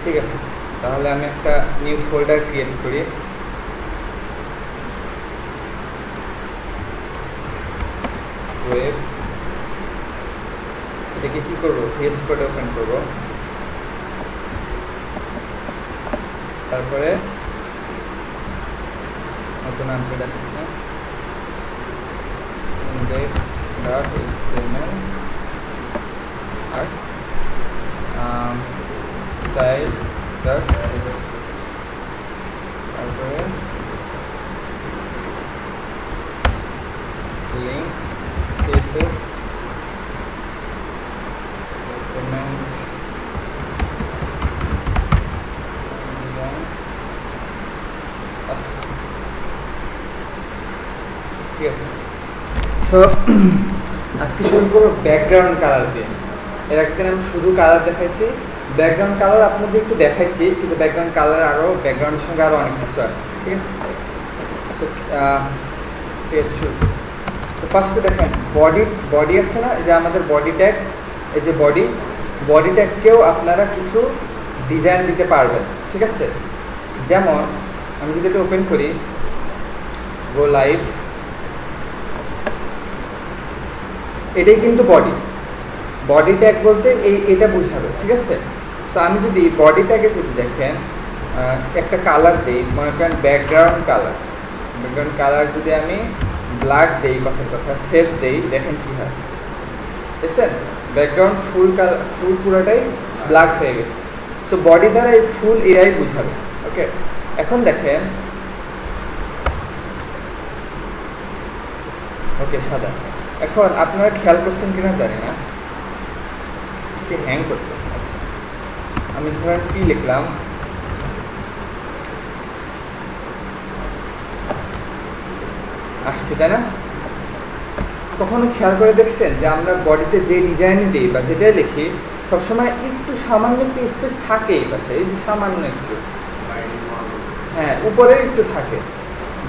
ঠিক আছে, তাহলে আমি একটা নিউ ফোল্ডার ক্রিয়েট করি। ওয়েব, এটাকে কি করবো, ভিএস কোড ওপেন করবো, তারপরে নতুন আপডেট আসছে index.html আর style.css, তারপরে link css document design। আচ্ছা ঠিক আছে, সো আজকে শুরু করবো ব্যাকগ্রাউন্ড কালার দিয়ে। এর একদিন আমি শুধু কালার দেখাইছি, ব্যাকগ্রাউন্ড কালার আপনাদের একটু দেখাইছি, কিন্তু ব্যাকগ্রাউন্ড কালার আরও ব্যাকগ্রাউন্ডের সঙ্গে আরও অনেক কিছু আছে। ঠিক আছে, সো ঠিক আছে শুরু। সো ফার্স্টে দেখেন বডি আছে না, এই যে আমাদের বডি ট্যাগ, এই যে বডি ট্যাগকেও আপনারা কিছু ডিজাইন দিতে পারবেন। ঠিক আছে, যেমন আমি যদি এটা ওপেন করি, গো লাইভ, এটাই কিন্তু বডি ট্যাগ বলতে এটা বুঝাবে। ঠিক আছে, সো আমি যদি বডি ট্যাগে যদি দেখেন একটা কালার দিই, মনে করেন ব্যাকগ্রাউন্ড কালার যদি আমি ব্ল্যাক দেই, কথার কথা সেভ দেই, দেখেন কি হয়, দেখছেন ব্যাকগ্রাউন্ড ফুল পুরোটাই ব্ল্যাক হয়ে গেছে। সো বডি দ্বারা এই ফুল এআই বুঝাবে। ওকে, এখন দেখেন, ওকে সাদা। এখন আপনারা খেয়াল করছেন কিনা জানি না, সে হ্যাং করতেছে। আচ্ছা, আমি ধরেন কি লিখলাম, আসছে তাই না? কখনো খেয়াল করে দেখছেন যে আমরা বডিতে যে ডিজাইন দিই বা যেটাই লিখি, সবসময় একটু সামান্য একটু স্পেস থাকে এই পাশে, এই যে সামান্য একটু, হ্যাঁ উপরে একটু থাকে,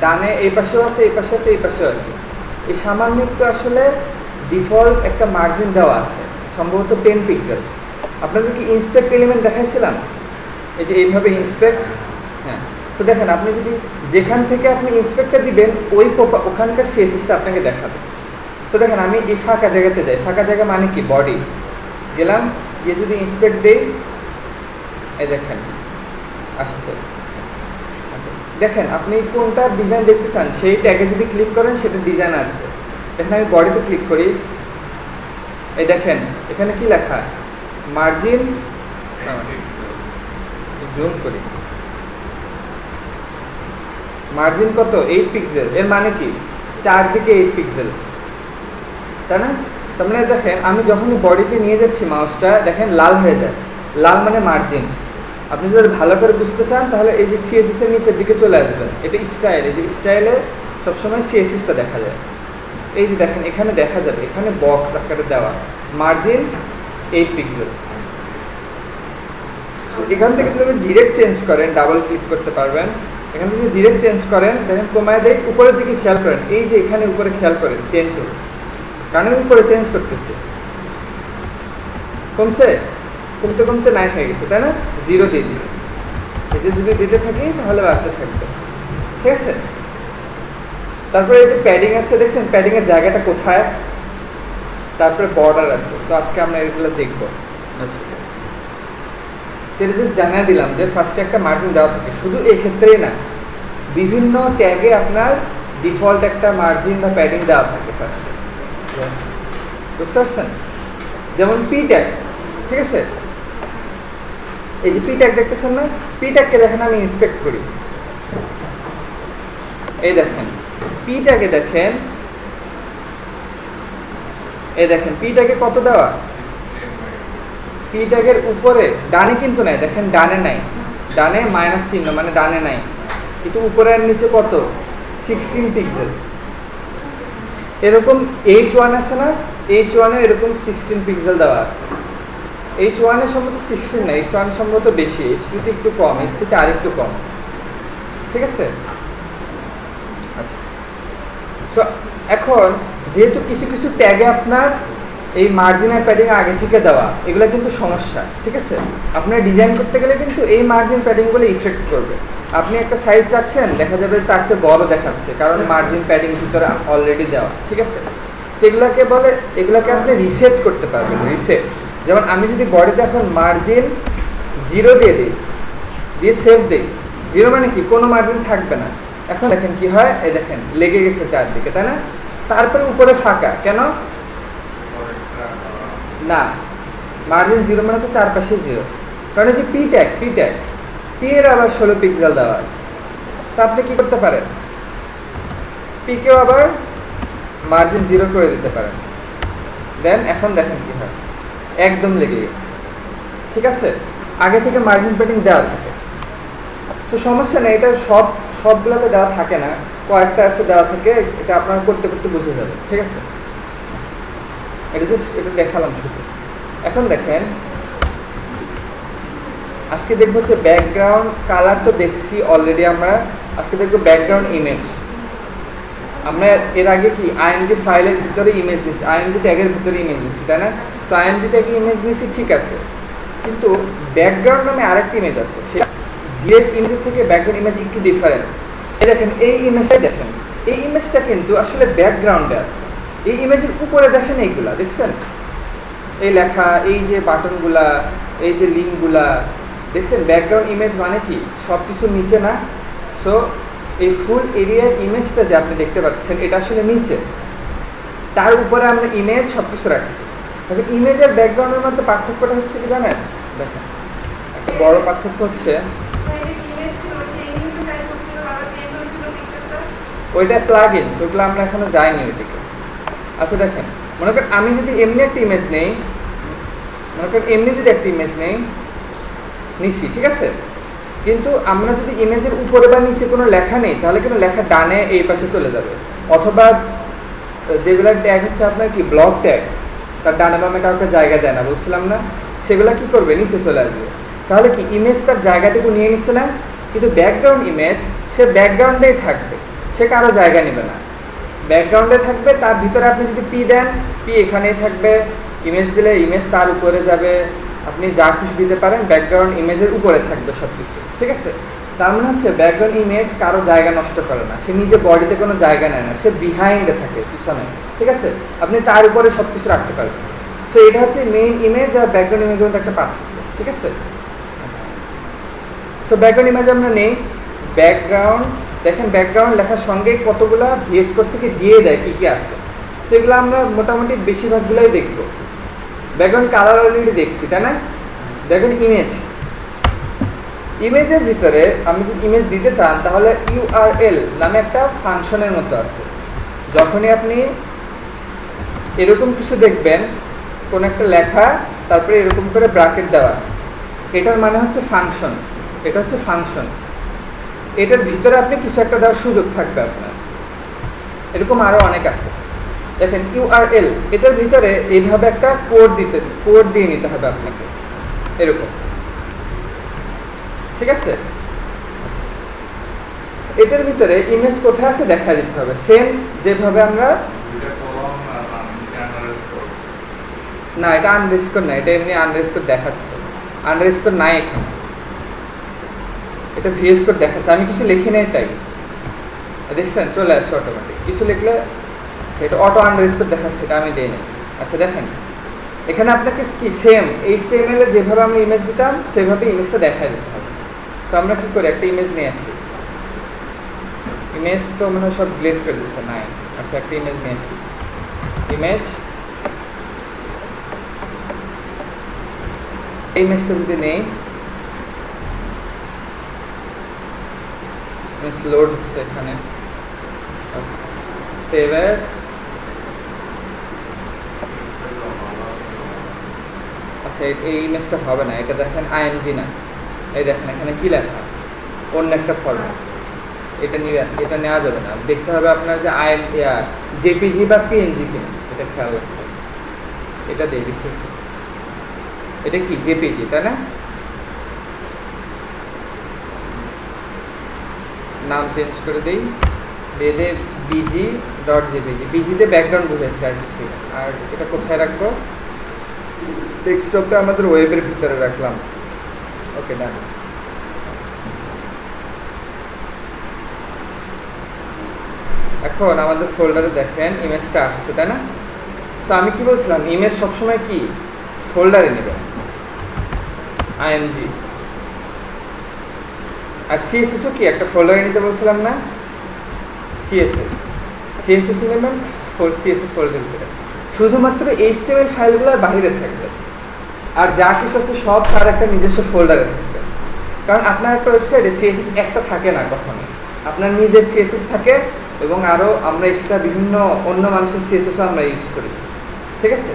ডানে এই পাশেও আছে, এই পাশে আছে, এই পাশেও আছে। এই সামান্য একটু আসলে ডিফল্ট একটা মার্জিন দেওয়া আছে, সম্ভবত 10 পিক্সেল। আপনাদের কি ইন্সপেক্ট এলিমেন্ট দেখাইছিলাম, এই যে এইভাবে ইন্সপেক্ট, হ্যাঁ। তো দেখেন আপনি যদি যেখান থেকে আপনি ইন্সপেক্টটা দিবেন ওখানকার সিএসএসটা আপনাকে দেখাবে। তো দেখেন আমি এই ফাঁকা জায়গাতে যাই, ফাঁকা জায়গা মানে কি, বডি গেলাম, গিয়ে যদি ইন্সপেক্ট দেই, এই দেখেন আসছে। আচ্ছা দেখেন আপনি কোনটা ডিজাইন দেখতে চান, সেই ট্যাগে যদি ক্লিক করেন সেটা ডিজাইন আসবে। দেখেন আমি বডিতে ক্লিক করি, এই দেখেন এখানে কি লেখা, মার্জিন, জুম করি, মার্জিন কত, 8 পিক্সেল। এর মানে কি, চারদিকে 8 পিক্সেল, তাই না? তার মানে দেখেন আমি যখনই বডিতে নিয়ে যাচ্ছি মাউসটা, দেখেন লাল হয়ে যায়, লাল মানে মার্জিন। আপনি যদি ভালো করে বুঝতে চান তাহলে এই যে সিএসএস এর নিচের দিকে চলে আসবেন, এটা স্টাইল, এই যে স্টাইলে সবসময় সিএসএসটা দেখা যায়। এই যে দেখেন এখানে দেখা যাবে, এখানে বক্স আকারে দেওয়া, মার্জিন 8 পিক্সেল। এখান থেকে যদি ডিরেক্ট চেঞ্জ করেন, ডাবল ক্লিক করতে পারবেন, এখান থেকে যদি ডিরেক্ট চেঞ্জ করেন, দেখেন কমায় দেয়, উপরের দিকে খেয়াল করেন, এই যে এখানে উপরে খেয়াল করেন চেঞ্জ হবে, কারণ উপরে চেঞ্জ করতেছে, কমছে, কমতে কমতে 9 হয়ে গেছে, তাই না? 0 দিয়ে দিচ্ছে, এই যে যদি দিতে থাকি তাহলে বাড়তে থাকবে। ঠিক আছে, তারপরে এই যে প্যাডিং আছে, দেখছেন প্যাডিং এর জায়গাটা কোথায়, তারপরে বর্ডার আছে। সো আজকে আমরা এগুলো দেখবো, সেটা জাস্ট জানিয়ে দিলাম যে ফার্স্টে একটা মার্জিন দেওয়া থাকে, শুধু এই ক্ষেত্রেই না, বিভিন্ন ট্যাগে আপনার ডিফল্ট একটা মার্জিন বা প্যাডিং দেওয়া থাকে ফার্স্টে, বুঝতে পারছেন? যেমন পি ট্যাগ, ঠিক আছে, এই যে পি ট্যাগ দেখতেছেন না, পি ট্যাগকে দেখেন আমি ইন্সপেক্ট করি, এই দেখেন পি ট্যাগে দেখেন, এই দেখেন পি ট্যাগে কত দেওয়া, পি ট্যাগের উপরে ডানে কিন্তু নাই, দেখেন ডানে নাই, ডানে মাইনাস চিহ্ন মানে ডানে নাই, কিন্তু উপরে আর নিচে কত, 16 পিক্সেল। এরকম H1 আছে না, H1 এ এরকম 16 পিক্সেল দেওয়া আছে। H1 এর সম্ভবত 16 না, H1 সম্ভবত বেশি, H2 তে একটু কম, H3 তে আরেকটু কম। ঠিক আছে, আচ্ছা। সো এখন যেহেতু কিছু কিছু ট্যাগে আপনার এই মার্জিনের প্যাডিং আগে থেকে দেওয়া এগুলো কিন্তু সমস্যা, ঠিক আছে? আপনার ডিজাইন করতে গেলে কিন্তু এই মার্জিন প্যাডিংগুলো ইফেক্ট করবে। আপনি একটা সাইজ চাচ্ছেন, দেখা যাবে তার চেয়ে বড় দেখাচ্ছে, কারণ মার্জিন প্যাডিং ভিতরে অলরেডি দেওয়া, ঠিক আছে? সেগুলোকে বলে, এগুলোকে আপনি রিসেট করতে পারবেন, রিসেট। যেমন আমি যদি বডিতে এখন মার্জিন 0 দিয়ে দিই, দিয়ে সেভ দিই, 0 মানে কি কোনো মার্জিন থাকবে না। এখন দেখেন কি হয়, এই দেখেন লেগে গেছে চারদিকে, তাই না? তারপরে উপরে ফাঁকা, কেন না? মার্জিন 0 মানে তো চারপাশে 0, কারণ এই যে পি ট্যাগ, পি এর আবার 16 পিক্সেল দেওয়া আছে। তো আপনি কি করতে পারেন, পি কেও আবার মার্জিন 0 করে দিতে পারেন। দেন এখন দেখেন কি হয়, একদম লেগে গেছে, ঠিক আছে? আগে থেকে মার্জিন প্যাডিং দেওয়া থাকে, তো সমস্যা নেই। এটা সবগুলোতে দেওয়া থাকে না, কয়েকটা আছে দেওয়া থাকে, এটা আপনারা করতে করতে বুঝে যাবে, ঠিক আছে? এটা জাস্ট এটা দেখালাম শুধু। এখন দেখেন, আজকে দেখবো হচ্ছে ব্যাকগ্রাউন্ড কালার তো দেখছি অলরেডি আমরা, আজকে দেখবো ব্যাকগ্রাউন্ড ইমেজ। আমরা এর আগে কি আইএনজি ফাইলের ভিতরে ইমেজ নিচ্ছি, আইএনজি ট্যাগের ভিতরে ইমেজ নিচ্ছি, তাই না? তো আইএনজি ট্যাগে ইমেজ নিচ্ছি, ঠিক আছে, কিন্তু ব্যাকগ্রাউন্ড নামে আরেকটি ইমেজ আছে, সে ডিরেক্ট ইমেজ থেকে ব্যাকগ্রাউন্ড ইমেজ একটু ডিফারেন্স। এই দেখেন, এই ইমেজটাই দেখেন, এই ইমেজটা কিন্তু আসলে ব্যাকগ্রাউন্ডে আছে। এই ইমেজের উপরে দেখেন এইগুলা দেখছেন, এই লেখা, এই যে বাটনগুলা, এই যে লিঙ্কগুলা দেখছেন। ব্যাকগ্রাউন্ড ইমেজ মানে কি সব কিছু নিচে না? সো এই ফুল এরিয়ার ইমেজটা যে আপনি দেখতে পাচ্ছেন, এটা আসলে নিচে, তার উপরে আমরা ইমেজ সব কিছু রাখছি। তবে ইমেজ আর ব্যাকগ্রাউন্ডের মধ্যে পার্থক্যটা হচ্ছে কি জানেন? দেখেন, একটা বড় পার্থক্য হচ্ছে, ওইটা প্লাগইনস, ওগুলো আমরা এখনো যাইনি ওইদিকে। আচ্ছা দেখেন, মনে করেন আমি যদি এমনি একটা ইমেজ নেই, নিচ্ছি, ঠিক আছে, কিন্তু আমরা যদি ইমেজের উপরে বা নিচে কোনো লেখা নেই, তাহলে কিন্তু লেখা ডানে এই পাশে চলে যাবে। অথবা যেগুলোর ট্যাগ হচ্ছে আপনার কি ব্লক ট্যাগ, তার ডানে বামে কাউকে জায়গা দেয় না, বলছিলাম না? সেগুলা কি করবে, নিচে চলে আসবে। তাহলে কি ইমেজ তার জায়গাটুকু নিয়ে নিচ্ছে না? কিন্তু ব্যাকগ্রাউন্ড ইমেজ সে ব্যাকগ্রাউন্ডেই থাকবে, সে কারো জায়গা নেবে না, ব্যাকগ্রাউন্ডে থাকবে। তার ভিতরে আপনি যদি পি দেন, পি এখানেই থাকবে, ইমেজ দিলে ইমেজ তার উপরে যাবে, আপনি যা খুশি দিতে পারেন, ব্যাকগ্রাউন্ড ইমেজের উপরে থাকবে সব কিছু, ঠিক আছে? তার মানে হচ্ছে ব্যাকগ্রাউন্ড ইমেজ কারো জায়গা নষ্ট করে না, সে নিজে বডিতে কোনো জায়গা নেয় না, সে বিহাইন্ডে থাকে, পিছনে, ঠিক আছে? আপনি তার উপরে সব কিছু রাখতে পারবেন। সো এটা হচ্ছে মেইন ইমেজ আর ব্যাকগ্রাউন্ড ইমেজের মধ্যে একটা পার্থক্য, ঠিক আছে? সো ব্যাকগ্রাউন্ড ইমেজ আমরা নেই, ব্যাকগ্রাউন্ড দেখেন, ব্যাকগ্রাউন্ড লেখার সঙ্গে কতগুলা ভিএস কোড থেকে দিয়ে দেয় কি কি আছে, সেগুলো আমরা মোটামুটি বেশিরভাগগুলোই দেখব। ব্যাকগ্রাউন্ড কালার অলরেডি দেখছি, তাই না? দেখুন ইমেজের ভিতরে আপনি যদি ইমেজ দিতে চান, তাহলে ইউআরএল নামে একটা ফাংশনের মতো আছে। যখনই আপনি এরকম কিছু দেখবেন, কোন একটা লেখা, তারপরে এরকম করে ব্র্যাকেট দেওয়া, এটার মানে হচ্ছে ফাংশন। এটা হচ্ছে ফাংশন, এটার ভিতরে আপনি কিছু একটা দেওয়ার সুযোগ থাকবে আপনার। এরকম আরো অনেক আছে। দেখেন ইউআরএল, এটার ভিতরে এইভাবে একটা কোড দিয়ে নিতে হবে আপনাকে, এরকম, ঠিক আছে? এটার ভিতরে ইমেজ কোথায় আছে দেখা দিতে হবে, সেম যেভাবে আমরা, না এটা আনডারস্কোর না, এটা এমনি আনডারস্কোর দেখাচ্ছে, আনডারস্কোর নাই এখানে, এটা ভিএস কোড দেখাচ্ছে। আমি কিছু লিখি নাই তাই দেখছেন চলে আসছে অটোমেটিক, কিছু লিখলে এটা অটো আন্ডারস্কোর দেখাচ্ছে, এটা আমি দেই না। আচ্ছা দেখেন, এখানে আপনাকে কি সেম এইচটিএমএল এ যেভাবে আমরা ইমেজ দিতাম সেভাবে ইমেজটা দেখাই দিতে হবে। তো আমরা কি করি, একটা ইমেজ নিয়ে আসি, ইমেজ তো মনে হয় সব ডিলিট করে দিচ্ছে, নাই। আচ্ছা একটা ইমেজ নিয়ে আসি, এই ইমেজটা যদি নেই, লোড হচ্ছে এখানে, সেভ অ্যাজ, আচ্ছা এই ইমেজটা হবে না, এটা দেখেন আইএনজি না, এই দেখেন এখানে কি লেখা, অন্য একটা ফরম্যাট, এটা নেওয়া যাবে না। দেখতে হবে আপনার যে জেপিজি বা পিএনজি কিনা, এটা খেয়াল রাখতে হবে। এটা দিয়ে দেখি, এটা কি জেপিজি, তাই না? নাম চেঞ্জ করে দিই, দিয়ে বিজি ডট জেপিজি, বিজিতে ব্যাকগ্রাউন্ড বুঝেছে আর কিছু। আর এটা কোথায় রাখবো? ডেস্কটপটা আমাদের ওয়েবের ভিতরে রাখলাম। ওকে, ডান। এখন আমাদের ফোল্ডারে দেখেন ইমেজটা আসছে, তাই না? সো আমি কি বলছিলাম, ইমেজ সবসময় কি ফোল্ডারে নেবেন, আইএমজি। আর সিএসএসও কি একটা ফোল্ডারে নিতে বলছিলাম না? সিএসএস নেবেন সিএসএস ফোল্ডারের ভিতরে। শুধুমাত্র এইচটিএমএল ফাইলগুলো বাইরে থাকবে, আর যা কিছু আছে সব তার একটা নিজস্ব ফোল্ডারে থাকবে। কারণ আপনার একটা ওয়েবসাইটে সিএসএস একটা থাকে না কখনো, আপনার নিজের সিএসএস থাকে, এবং আরও আমরা এক্সট্রা বিভিন্ন অন্য মানুষের সিএসএসও আমরা ইউজ করি, ঠিক আছে?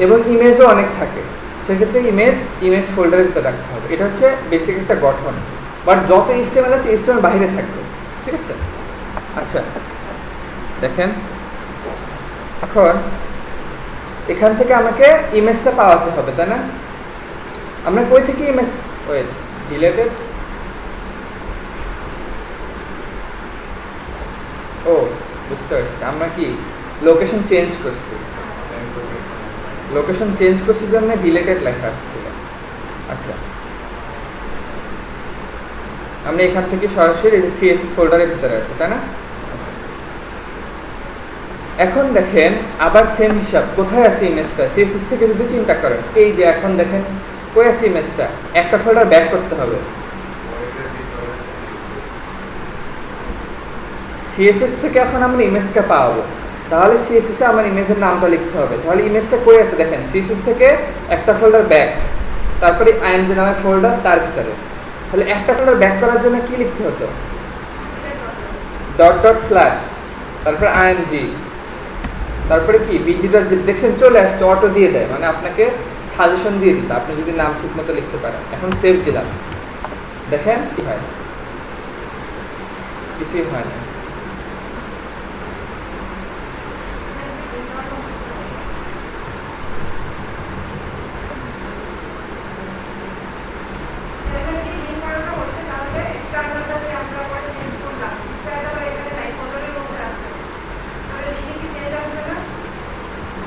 এবং ইমেজও অনেক থাকে, সেক্ষেত্রে ইমেজ ফোল্ডারের ভিতরে রাখতে হবে। এটা হচ্ছে বেসিক একটা গঠন। বাট যত এইচটিএমএল আছে এইচটিএমএল বাইরে থাকবে, ঠিক আছে? আচ্ছা, দেখেন এখন এখান থেকে আমাকে ইমেজটা পাওয়াতে হবে, তাই না? আমরা কই থেকে ইমেজ ডিলেটেড, ও বুঝতে পারছি, আমরা কি লোকেশন চেঞ্জ করছি, লোকেশন চেঞ্জ করছি জন্য ডিলেটেড লেখা আসছিল। আচ্ছা, আমরা এখান থেকে সরাসরি সিএসএস ফোল্ডারের ভিতরে আছে, তাই না? এখন দেখেন আবার সেম হিসাব, কোথায় আছে ইমেজটা? সিএসএস থেকে যদি চিন্তা করেন, এই যে এখন দেখেন কই আছে ইমেজটা, একটা ফোল্ডার ব্যাক করতে হবে। সিএসএস থেকে এখন আমরা ইমেজটা পাবো, তাহলে সিএসএস এ আমার ইমেজের নামটা লিখতে হবে। তাহলে ইমেজটা কই আছে দেখেন, সিএসএস থেকে একটা ফোল্ডার ব্যাক, তারপরে আইএমজি নামের ফোল্ডার তার ভিতরে। তাহলে একটা ফোল্ডার ব্যাক করার জন্য কি লিখতে হতো? ডট ডট স্ল্যাশ, তারপরে আইএমজি, তারপরে কি বিজি ডট জেপি। দেখছেন চলে আসছে, অটো দিয়ে দেয়, মানে আপনাকে সাজেশন দিয়ে দিত আপনি যদি নাম ঠিক মতো লিখতে পারেন। এখন সেভ দিলাম, দেখেন কি হয়, কিছুই হয় না।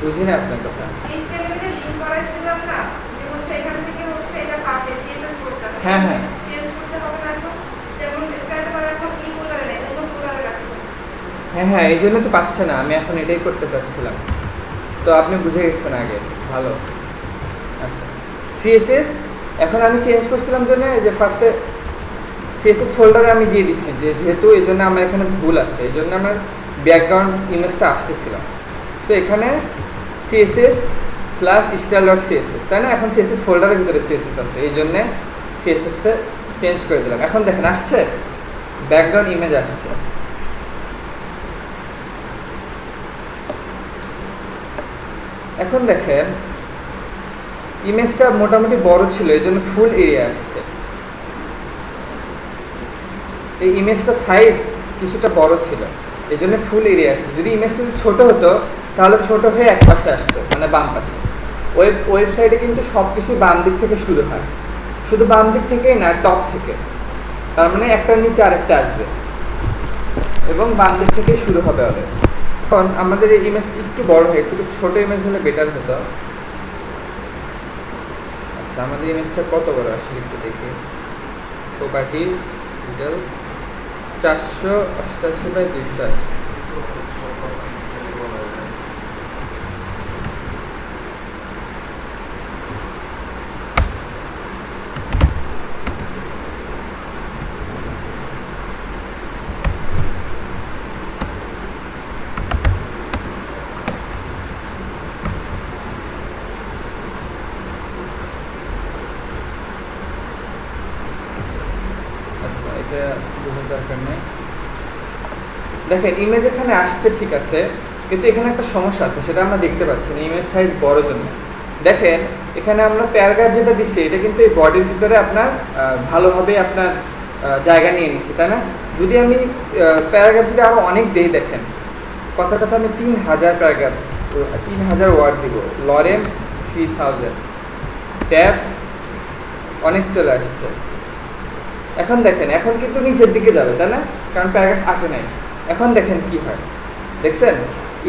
বুঝি না আপনার কথা। হ্যাঁ হ্যাঁ হ্যাঁ হ্যাঁ, এই জন্য তো পাচ্ছে না, আমি এখন এটাই করতে চাচ্ছিলাম। তো আপনি বুঝে গেছেন আগে, ভালো। আচ্ছা, সিএসএস এখন আমি চেঞ্জ করছিলাম জন্য যে ফার্স্টে সিএসএস ফোল্ডারে আমি দিয়ে দিচ্ছি, যে যেহেতু এই জন্য আমার এখানে ভুল আছে, এই জন্য আমার ব্যাকগ্রাউন্ড ইমেজটা আসতেছিল। তো এখানে CSS slash style dot CSS, তাই না? এখন সিএসএস ফোল্ডারের ভিতরে সিএসএস আছে, এই জন্যে সিএসএসে চেঞ্জ করে দিলাম। এখন দেখেন আসছে, ব্যাকগ্রাউন্ড ইমেজ আসছে। এখন দেখেন ইমেজটা মোটামুটি বড় ছিল, এই জন্য ফুল এরিয়া আসছে। এই ইমেজটা সাইজ কিছুটা বড় ছিল, এই জন্য ফুল এরিয়া আসছে। যদি ইমেজটা যদি ছোট হতো তাহলে ছোট হয়ে এক পাশে আসতো, মানে বাম পাশে। ওয়েবসাইটে কিন্তু সব কিছু বাম দিক থেকে শুরু হয়, শুধু বাম দিক থেকেই না, টপ থেকে। তার মানে একটার নিচে আরেকটা আসবে এবং বাম দিক থেকেই শুরু হবে অলওয়েজ। এখন আমাদের এই ইমেজটি একটু বড় হয়েছে, একটু ছোট ইমেজ হলে বেটার হতো। আচ্ছা, আমাদের ইমেজটা কত বড় আসলে একটু দেখি। Properties details 488/280। দেখেন ইমেজ এখানে আসছে ঠিক আছে, কিন্তু এখানে একটা সমস্যা আছে, সেটা আমরা দেখতে পাচ্ছি না, ইমেজ সাইজ বড় জন্য। দেখেন এখানে আমরা প্যারাগ্রাফ যেটা দিচ্ছি, এটা কিন্তু এই বডির ভিতরে আপনার ভালোভাবে আপনার জায়গা নিয়ে নিচ্ছি, তাই না? যদি আমি প্যারাগ্রাফ যদি আরও অনেক দিই, দেখেন কথাটা আমি 3000 প্যারাগ্রাফ, 3000 ওয়ার্ড দিব, লরেম 3000, ট্যাব অনেক চলে আসছে। এখন দেখেন এখন কিন্তু নিচের দিকে যাবে, তাই না? কারণ প্যারাগ্রাফ আঁকে নাই। এখন দেখেন কি হয়, দেখছেন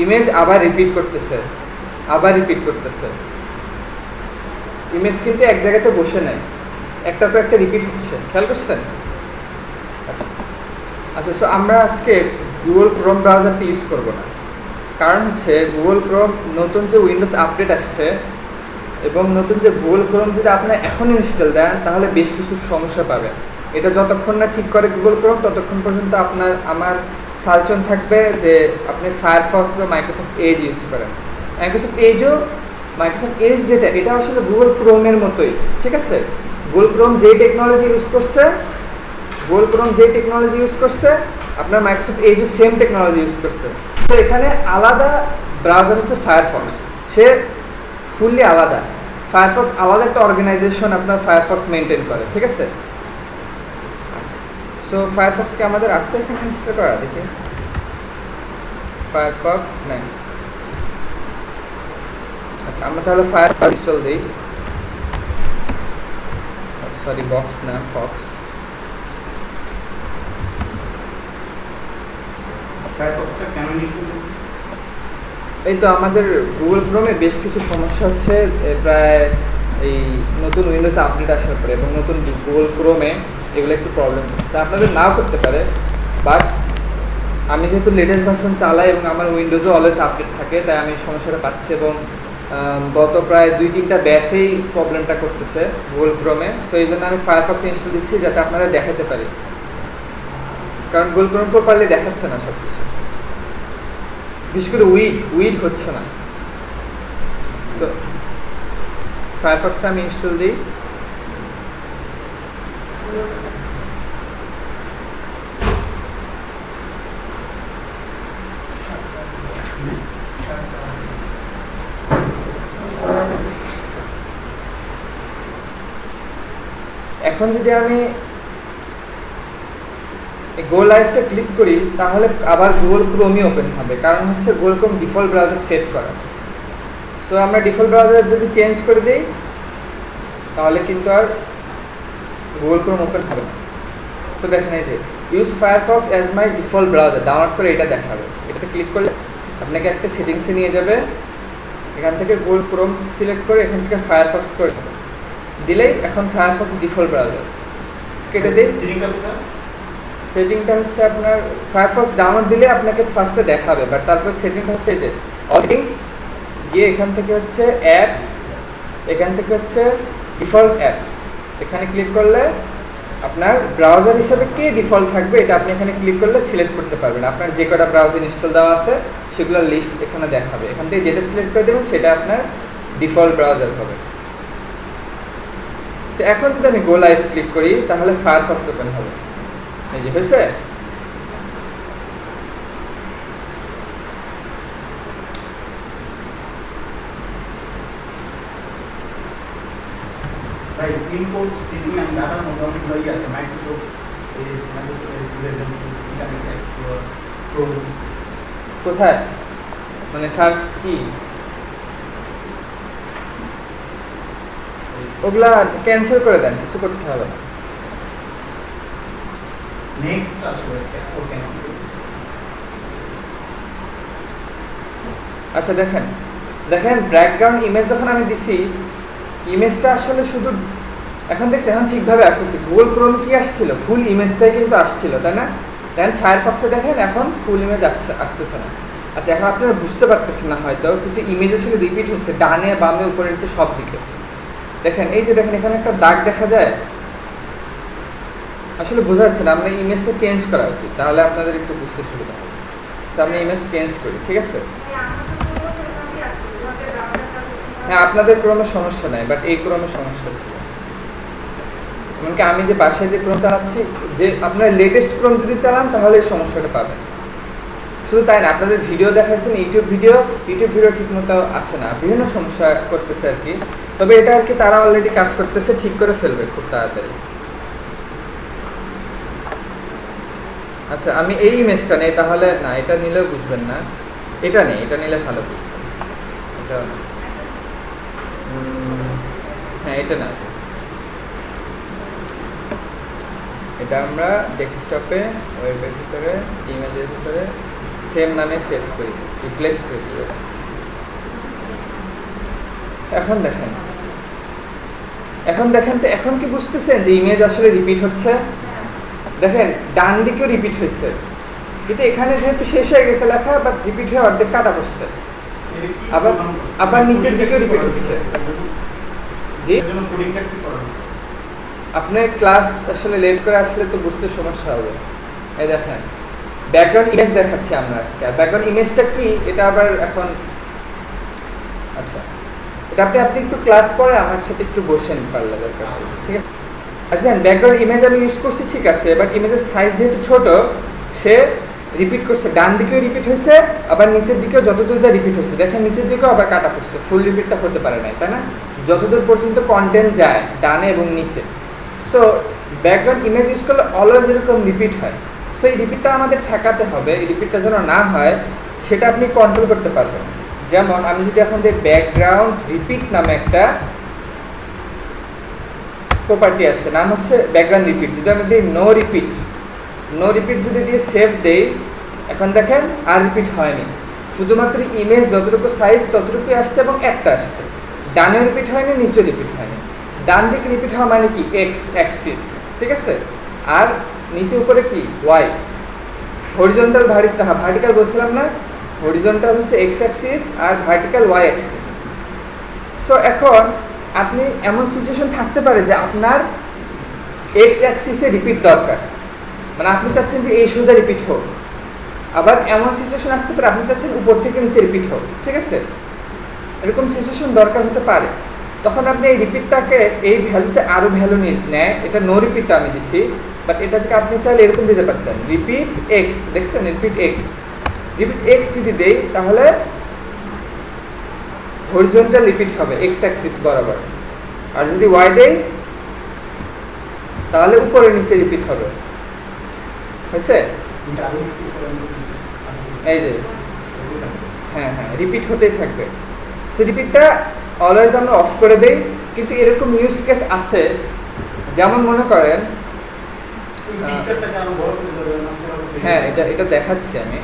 ইমেজ আবার রিপিট করতেছে, ইমেজ কিন্তু এক জায়গাতে বসে নাই, একটার পর একটা রিপিট হচ্ছে, খেয়াল করছেন? আচ্ছা সো আমরা আজকে গুগল ক্রোম ব্রাউজারটি ইউজ করব না, কারণ হচ্ছে গুগল ক্রোম নতুন যে উইন্ডোজ আপডেট আসছে এবং নতুন যে গুগল ক্রোম যদি আপনারা এখন ইনস্টল দেন তাহলে বেশ কিছু সমস্যা পাবেন। এটা যতক্ষণ না ঠিক করে গুগল ক্রোম ততক্ষণ পর্যন্ত আমার সাজেশন থাকবে যে আপনি ফায়ারফক্স বা মাইক্রোসফট এজ ইউজ করেন। মাইক্রোসফট এজ যেটা, এটা আসলে গুগল ক্রোমের মতোই, ঠিক আছে? গুগল ক্রোম যেই টেকনোলজি ইউজ করছে আপনার মাইক্রোসফট এজও সেম টেকনোলজি ইউজ করছে। তো এখানে আলাদা ব্রাউজার হচ্ছে ফায়ারফক্স, সে ফুললি আলাদা। ফায়ারফক্স আলাদা একটা অর্গানাইজেশন আপনার ফায়ারফক্স মেনটেন করে, ঠিক আছে? আচ্ছা সো ফায়ারফক্সকে আমাদের আসছে এখানে ইনস্টল করা, দেখি ফায়ারফক্স নাই। আচ্ছা আমরা তাহলে ফায়ারফক্স ইনস্টল দিই, সরি বক্স না ফক্স। এই তো আমাদের গুগল ক্রোমে বেশ কিছু সমস্যা হচ্ছে প্রায় এই নতুন উইন্ডোজ আপডেট আসার পরে, এবং নতুন গুগল ক্রোমে এগুলো একটু প্রবলেম হচ্ছে। আপনাদের নাও করতে পারে, বাট আমি যেহেতু লেটেস্ট ভার্সন চালাই এবং আমার উইন্ডোজও অলওয়েজ আপডেট থাকে, তাই আমি সমস্যাটা পাচ্ছি এবং গত প্রায় 2-3টা ব্যাচেই প্রবলেমটা করতেছে গুগল ক্রোমে। সো এই জন্য আমি ফায়ারফক্স ইনস্টল দিচ্ছি যাতে আপনারা দেখাতে পারি, কারণ গুগল ক্রোম প্রপারলি দেখাচ্ছে না সব কিছু, বিশেষ করে উইড হচ্ছে না। তো ফায়ারফক্সটা আমি ইনস্টল দিই। এখন যদি আমি গো লাইভটা ক্লিক করি তাহলে আবার গুগল ক্রোমই ওপেন হবে, কারণ হচ্ছে Google Chrome default browser set করা। সো আমরা ডিফল্ট ব্রাউজার যদি চেঞ্জ করে দিই তাহলে কিন্তু আর গুগল ক্রোম ওপেন হবে না। সো দেখেন এই যে use Firefox as my default browser, download করে এটা দেখাবে। এটাতে ক্লিক করলে আপনাকে একটা সেটিংসে নিয়ে যাবে, এখান থেকে গুগল ক্রোম সিলেক্ট করে এখান থেকে ফায়ারফক্স করে দিলেই এখন ফায়ারফক্স ডিফল্ট ব্রাউজার। কেটে দিই। সেটিংটা হচ্ছে আপনার ফায়ারফক্স ডাউনলোড দিলে আপনাকে ফার্স্টে দেখাবে, বাট তারপর সেটিংটা হচ্ছে যে সেটিংস গিয়ে এখান থেকে হচ্ছে অ্যাপস, এখান থেকে হচ্ছে ডিফল্ট অ্যাপস, এখানে ক্লিক করলে আপনার ব্রাউজার হিসেবে কে ডিফল্ট থাকবে এটা আপনি এখানে ক্লিক করলে সিলেক্ট করতে পারবেন। আপনার যে কটা ব্রাউজার ইনস্টল দেওয়া আছে সেগুলোর লিস্ট এখানে দেখাবে, এখান থেকে যেটা সিলেক্ট করে দেবেন সেটা আপনার ডিফল্ট ব্রাউজার হবে। এখন যদি আমি গো লাইভ ক্লিক করি তাহলে ফায়ারফক্স ওপেন হবে। এই যে হয়েছে। কোথায় মানে স্যার কি ওগুলা ক্যান্সেল করে দেন, কিছু করতে হবে না। আচ্ছা দেখেন ব্যাকগ্রাউন্ড ইমেজ যখন আমি দিছি ইমেজটা আসলে শুধু এখন দেখছি এখন ঠিকভাবে আসতেছে। গুগল ক্রোম কি আসছিল ফুল ইমেজটাই কিন্তু আসছিল, তাই না? দেন ফায়ারফক্সে দেখেন এখন ফুল ইমেজ আসতেছে না। আচ্ছা এখন আপনারা বুঝতে পারতেছেন না হয়তো, কিন্তু ইমেজ আসলে রিপিট হচ্ছে ডানে বামে উপরে নিচে সব দিকে। দেখেন এই যে দেখেন এখানে একটা দাগ দেখা যায়, আসলে বোঝা যাচ্ছে না। আমরা ইমেজটা চেঞ্জ করা উচিত, তাহলে আপনাদের একটু বুঝতে সুবিধা হবে। আমি ইমেজ চেঞ্জ করি, ঠিক আছে? হ্যাঁ আপনাদের ক্রমে সমস্যা নাই, বাট এই ক্রমে সমস্যা ছিল। এমনকি আমি যে বাসায় যে ক্রম চালাচ্ছি, যে আপনার লেটেস্ট ক্রম যদি চালান তাহলে এই সমস্যাটা পাবেন। শুধু তাই না, আপনাদের ভিডিও দেখাচ্ছেন ইউটিউব ভিডিও ঠিক মতো আসে না, বিভিন্ন সমস্যা করতেছে আর কি। তবে এটা আর কি তারা অলরেডি কাজ করতেছে, ঠিক করে ফেলবে খুব তাড়াতাড়ি। আচ্ছা আমি এই ইমেজটা নেই, তাহলে না এটা নিলেও বুঝবেন না, এটা নেই, এটা নিলে ভালো বুঝবেন। এটা হ্যাঁ এটা না, এটা আমরা ডেস্কটপে ওয়েবের ভিতরে ইমেজের ভিতরে সেম নামে সেভ করি, রিপ্লেস করে দিই। এখন দেখেন তো এখন কি বুঝতেছেন যে ইমেজ আসলে রিপিট হচ্ছে? দেখেন ডান দিকেও রিপিট হয়েছে, কিন্তু এখানে যেহেতু শেষ হয়ে গেছে লেখা, বাট রিপিট হয়ে অর্ধেক কাটা পড়ছে। আবার নিচের দিকেও রিপিট হচ্ছে। জি, আপনি ক্লাস আসলে লেট করে আসলে তো বুঝতে সমস্যা হবে। এই দেখেন ব্যাকগ্রাউন্ড ইমেজ দেখাচ্ছি আমরা আজকে। ব্যাকগ্রাউন্ড ইমেজটা কি এটা আবার এখন, আচ্ছা এটা আপনি একটু ক্লাস পরে আমার সাথে একটু বসেন পারলে দরকার, ঠিক আছে? আচ্ছা দেখেন ব্যাকগ্রাউন্ড ইমেজ আমি ইউজ করছি, ঠিক আছে, বাট ইমেজের সাইজ যেহেতু ছোট, সে রিপিট করছে, ডান দিকেও রিপিট হয়েছে, আবার নিচের দিকেও যতদূর যা রিপিট হচ্ছে। দেখেন নিচের দিকেও আবার কাটা পড়ছে, ফুল রিপিটটা হতে পারে না, তাই না? যতদূর পর্যন্ত কন্টেন্ট যায় ডানে এবং নিচে। সো ব্যাকগ্রাউন্ড ইমেজ ইউজ করলে অলওয়েজ এরকম রিপিট হয়। সো এই রিপিটটা আমাদের ঠেকাতে হবে, এই রিপিটটা যেন না হয় সেটা আপনি কন্ট্রোল করতে পারবেন। যেমন আমি যদি এখন দিই ব্যাকগ্রাউন্ড রিপিট নামে একটা প্রপার্টি আছে, নাম হচ্ছে ব্যাকগ্রাউন্ড রিপিট। যদি আমি দিই নো রিপিট যদি দিয়ে সেভ দেই, এখন দেখেন আর রিপিট হয়নি, শুধুমাত্র ইমেজ যতটুকু সাইজ ততটুকুই আসছে এবং একটা আসছে। ডানে রিপিট হয়নি, নিচে রিপিট হয়নি। ডান দিকে রিপিট হওয়া মানে কি এক্স অ্যাক্সিস, ঠিক আছে, আর নিচে উপরে কি ওয়াই। হরিজন্টাল ভার্টিক্যাল বলছিলাম না, হরিজন্টাল হচ্ছে এক্স অ্যাক্সিস আর ভার্টিক্যাল ওয়াই অ্যাক্সিস। সো এখন আপনি এমন সিচুয়েশন থাকতে পারে যে আপনার এক্স অ্যাক্সিসে রিপিট দরকার, মানে আপনি চাচ্ছেন যে এই সোজা রিপিট হোক। আবার এমন সিচুয়েশন আসতে পারে আপনি চাচ্ছেন উপর থেকে নিচে রিপিট হোক, ঠিক আছে, এরকম সিচুয়েশন দরকার হতে পারে। তখন আপনি এই রিপিটটাকে এই ভ্যালুতে আরো ভ্যালু নেয়, এটা নো রিপিটটা আমি দিচ্ছি, বাট এটাকে আপনি চাইলে এরকম দিতে পারতেন, রিপিট এক্স। দেখছেন রিপিট এক্স যদি দেই তাহলে হরিজন্টাল রিপিট হবে এক্স অ্যাক্সিস বরাবর, আর যদি ওয়াই দেই তাহলে উপরে নিচে রিপিট হবে। হয়েছে? এই যে হ্যাঁ রিপিট হতেই থাকবে। সো রিপিটটা অলওয়েজ আমরা অফ করে দেই, কিন্তু এরকম ইউজ কেস আছে, যেমন মনে করেন হ্যাঁ এটা দেখাচ্ছি আমি।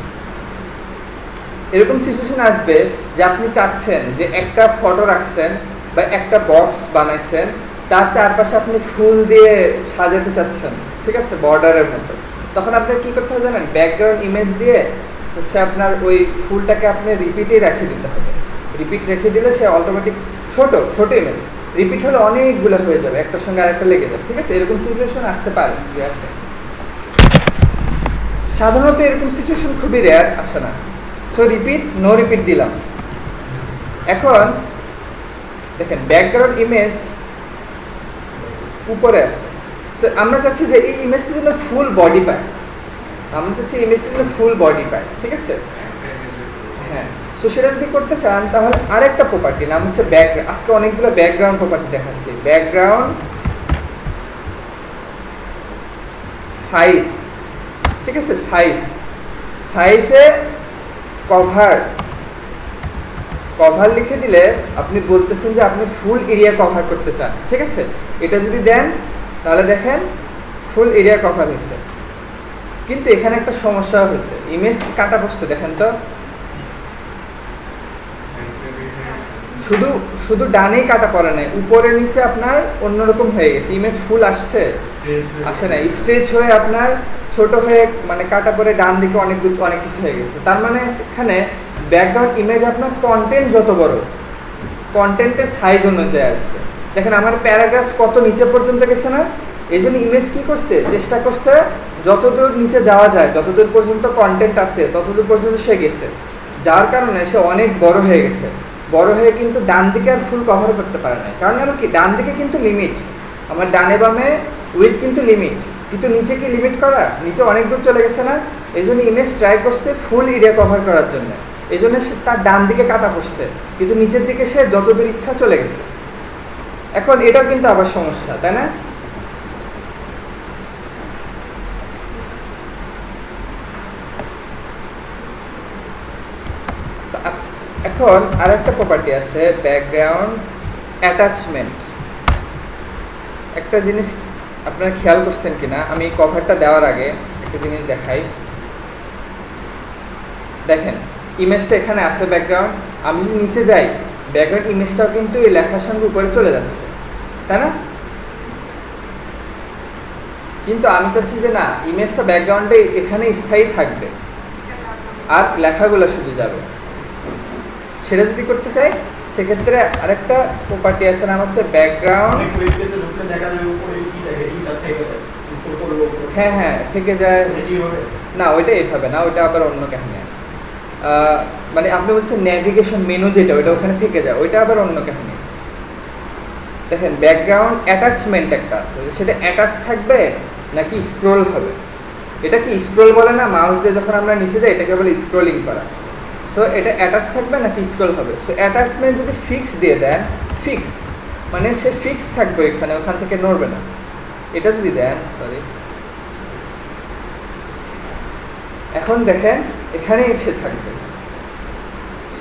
এরকম সিচুয়েশন আসবে যে আপনি চাচ্ছেন যে একটা ফটো রাখছেন বা একটা বক্স বানাইছেন, তার চারপাশে আপনি ফুল দিয়ে সাজাতে চাচ্ছেন, ঠিক আছে, বর্ডারের মতো। তখন আপনার কি করতে হবে জানেন? ব্যাকগ্রাউন্ড ইমেজ দিয়ে হচ্ছে আপনার ওই ফুলটাকে আপনি রিপিটেই রেখে দিতে হবে। রিপিট রেখে দিলে সে অটোমেটিক ছোট ইমেজ রিপিট হলে অনেকগুলো হয়ে যাবে, একটার সঙ্গে আরেকটা লেগে যাবে, ঠিক আছে। এরকম সিচুয়েশন আসতে পারে, সাধারণত এরকম সিচুয়েশন খুবই রেয়ার, আসে না। সো রিপিট নো রিপিট দিলাম। এখন দেখেন ব্যাকগ্রাউন্ড ইমেজ উপরে আছে, সো আমরা চাচ্ছি যে এই ইমেজটা যেন ফুল বডি পায়, ঠিক আছে। হ্যাঁ, সো সেটা যদি করতে চান তাহলে আরেকটা প্রপার্টি নাম হচ্ছে ব্যাকগ্রাউন্ড। আজকে অনেকগুলো ব্যাকগ্রাউন্ড প্রপার্টি দেখাচ্ছি। ব্যাকগ্রাউন্ড সাইজ, ঠিক আছে, সাইজে কভার লিখে দিলে আপনি বলতেছেন যে আপনি ফুল এরিয়া কভার করতে চান, ঠিক আছে। এটা যদি দেন তাহলে দেখেন ফুল এরিয়া কভার হয়েছে, কিন্তু এখানে একটা সমস্যা হয়েছে, ইমেজ কাটা পড়ছে। দেখেন তো শুধু ডানেই কাটা পড়ে নাই, উপরে নিচে আপনার অন্যরকম হয়ে গেছে। ইমেজ ফুল আসছে, আসে না, স্ট্রেচ হয়ে আপনার ছোট হয়ে মানে কাটা পরে ডান দিকে অনেক কিছু হয়ে গেছে। তার মানে এখানে ব্যাকগ্রাউন্ড ইমেজ আপনার কন্টেন্ট যত বড়, কন্টেন্টের সাইজ অনুযায়ী আসবে। দেখেন আমার প্যারাগ্রাফ কত নিচে পর্যন্ত গেছে না, এই জন্য ইমেজ কি করছে, চেষ্টা করছে যতদূর নিচে যাওয়া যায়, যতদূর পর্যন্ত কন্টেন্ট আছে ততদূর পর্যন্ত সে গেছে, যার কারণে সে অনেক বড় হয়ে গেছে। বড় হয়ে কিন্তু ডান দিকে আর ফুল কভার করতে পারে না, কারণ আমার কি ডান দিকে কিন্তু লিমিট, আমার ডানে বামে উইথ কিন্তু লিমিট, কিন্তু নিচে কি লিমিট করা, নিচে অনেক দূর চলে গেছে না। এই জন্য ইমেজ ট্রাই করছে ফুল এরিয়া কভার করার জন্য, এই জন্য সে তার ডান দিকে কাটা পড়ছে, কিন্তু নিচের দিকে সে যতদূর ইচ্ছা চলে গেছে। এখন এটাও কিন্তু আবার সমস্যা, তাই না? এখন আর একটা প্রপার্টি আছে ব্যাকগ্রাউন্ড অ্যাটাচমেন্ট। একটা জিনিস আপনারা খেয়াল করছেন কিনা, আমি কভারটা দেওয়ার আগে একটা জিনিস দেখাই। দেখেন ইমেজটা এখানে আছে ব্যাকগ্রাউন্ড, আমি যদি নিচে যাই ব্যাকগ্রাউন্ড ইমেজটাও কিন্তু এই লেখার সঙ্গে উপরে চলে যাচ্ছে, তাই না? কিন্তু আমি চাচ্ছি যে না, ইমেজটা ব্যাকগ্রাউন্ডে এখানে স্থায়ী থাকবে আর লেখাগুলো শুধু যাবে। সেটা যদি করতে চাই সেক্ষেত্রে আরেকটা প্রপার্টি আছে, নাম হচ্ছে ব্যাকগ্রাউন্ড। হ্যাঁ হ্যাঁ থেকে যায় না, ওইটা এইভাবে না, ওইটা আবার অন্য কাহিনী আছে। মানে আপনি বলছেন নেভিগেশন মেনু যেটা, ওইটা ওখানে থেকে যায়, ওইটা আবার অন্য কাহিনী। দেখেন ব্যাকগ্রাউন্ড অ্যাটাচমেন্ট একটা আছে, সেটা অ্যাটাচ থাকবে নাকি স্ক্রোল হবে। এটা কি স্ক্রোল বলে না, মাউস দিয়ে যখন আমরা নিচে যাই এটাকে বলে স্ক্রোলিং করা। সো এটা অ্যাটাচ থাকবে নাকি স্ক্রোল হবে। সো অ্যাটাচমেন্ট যদি ফিক্স দিয়ে দেন, ফিক্সড মানে সে ফিক্স থাকবে এখানে, ওখান থেকে নড়বে না। এটা যদি দেন, সরি, এখন দেখেন এখানেই সে থাকবে,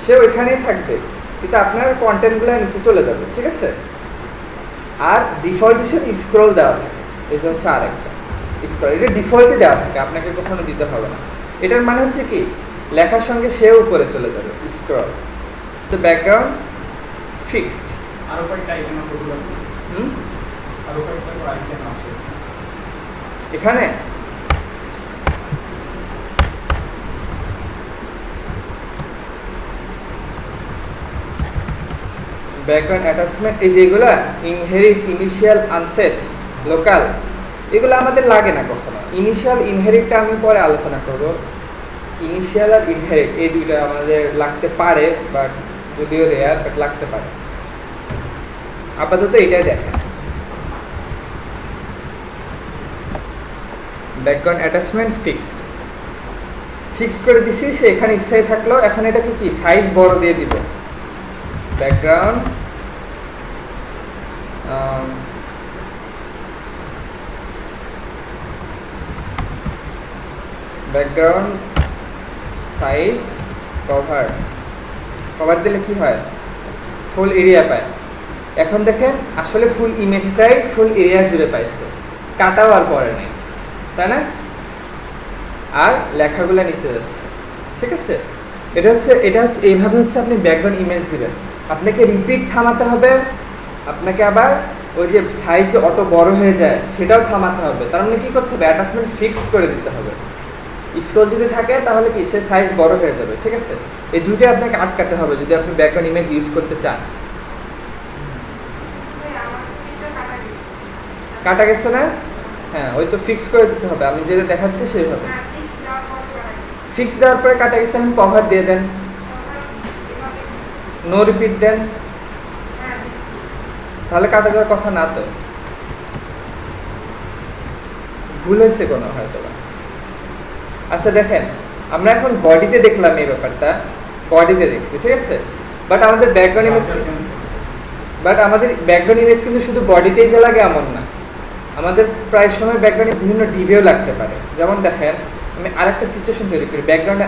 সে ওইখানেই থাকবে, কিন্তু আপনার কন্টেন্টগুলো নিচে চলে যাবে, ঠিক আছে। আর ডিফল্ট হিসেবে স্ক্রোল দেওয়া থাকে, এটা হচ্ছে আর একটা স্ক্রল, এটা ডিফল্টে দেওয়া থাকে, আপনাকে কখনো দিতে হবে না। এটার মানে হচ্ছে কি, লেখার সঙ্গে সে উপরে চলে যাবে, স্ক্রল। তো ব্যাকগ্রাউন্ড ফিক্সড। আর কয়েকটা আইটেম আছে, আর কয়েকটা আইটেম আছে এখানে। ব্যাকগ্রাউন্ড অ্যাটাচমেন্ট এই যেগুলা ইনহেরিট, ইনিশিয়াল, আনসেট, লোকাল, এগুলো আমাদের লাগে না কখনো। ইনিশিয়াল ইনহেরিটটা আমি পরে আলোচনা করব। ইনিশিয়াল আর ইনহেরিট এই দুইটা আমাদের লাগতে পারে, বাট যদিও রেয়ার, বাট লাগতে পারে। আপাতত এটাই দেখেন, ব্যাকগ্রাউন্ড অ্যাটাচমেন্ট ফিক্সড, ফিক্সড করে দিছি, সে এখানে স্থায়ী থাকলো। এখন এটাকে কি সাইজ বড় দিয়ে দিব, background background size cover, cover দিলে কি হয়, ফুল এরিয়া পায়। এখন দেখেন আসলে ফুল ইমেজটাই ফুল এরিয়া জুড়ে পাইছে, কাটাও আর পরে নেই, তাই না? আর লেখাগুলো নিচে যাচ্ছে, ঠিক আছে। এটা হচ্ছে এইভাবে হচ্ছে আপনি ব্যাকগ্রাউন্ড ইমেজ দিবেন। আপনাকে রিপিট থামাতে হবে, আপনাকে আবার ওই যে সাইজ যে অত বড় হয়ে যায় সেটাও থামাতে হবে। তার মানে কি করতে হবে, অ্যাটাচমেন্ট ফিক্স করে দিতে হবে। স্ক্রল যদি থাকে তাহলে কি সে সাইজ বড় হয়ে যাবে, ঠিক আছে। এই দুটোই আপনাকে আটকাতে হবে যদি আপনি ব্যাকগ্রাউন্ড ইমেজ ইউজ করতে চান। কাটা গেছে না? হ্যাঁ, ওই তো ফিক্স করে দিতে হবে, আমি যেটা দেখাচ্ছি সেইভাবে। ফিক্স দেওয়ার পরে কাটা গেছে, আমি কভার দিয়ে দেন, নো রিপিট দেন, তাহলে কাটা যাওয়ার কথা না। তো ভুল হয়েছে কোনো হয়তো। আচ্ছা দেখেন, আমরা এখন বডিতে দেখলাম এই ব্যাপারটা, বডিতে দেখছি, ঠিক আছে। বাট আমাদের ব্যাকগ্রাউন্ড ইমেজ কিন্তু শুধু বডিতেই যে লাগে এমন না, আমাদের প্রায় সময় ব্যাকগ্রাউন্ডে বিভিন্ন ডিভিও লাগতে পারে। যেমন দেখেন, আমি আরেকটা সিচুয়েশন তৈরি করি, ব্যাকগ্রাউন্ডে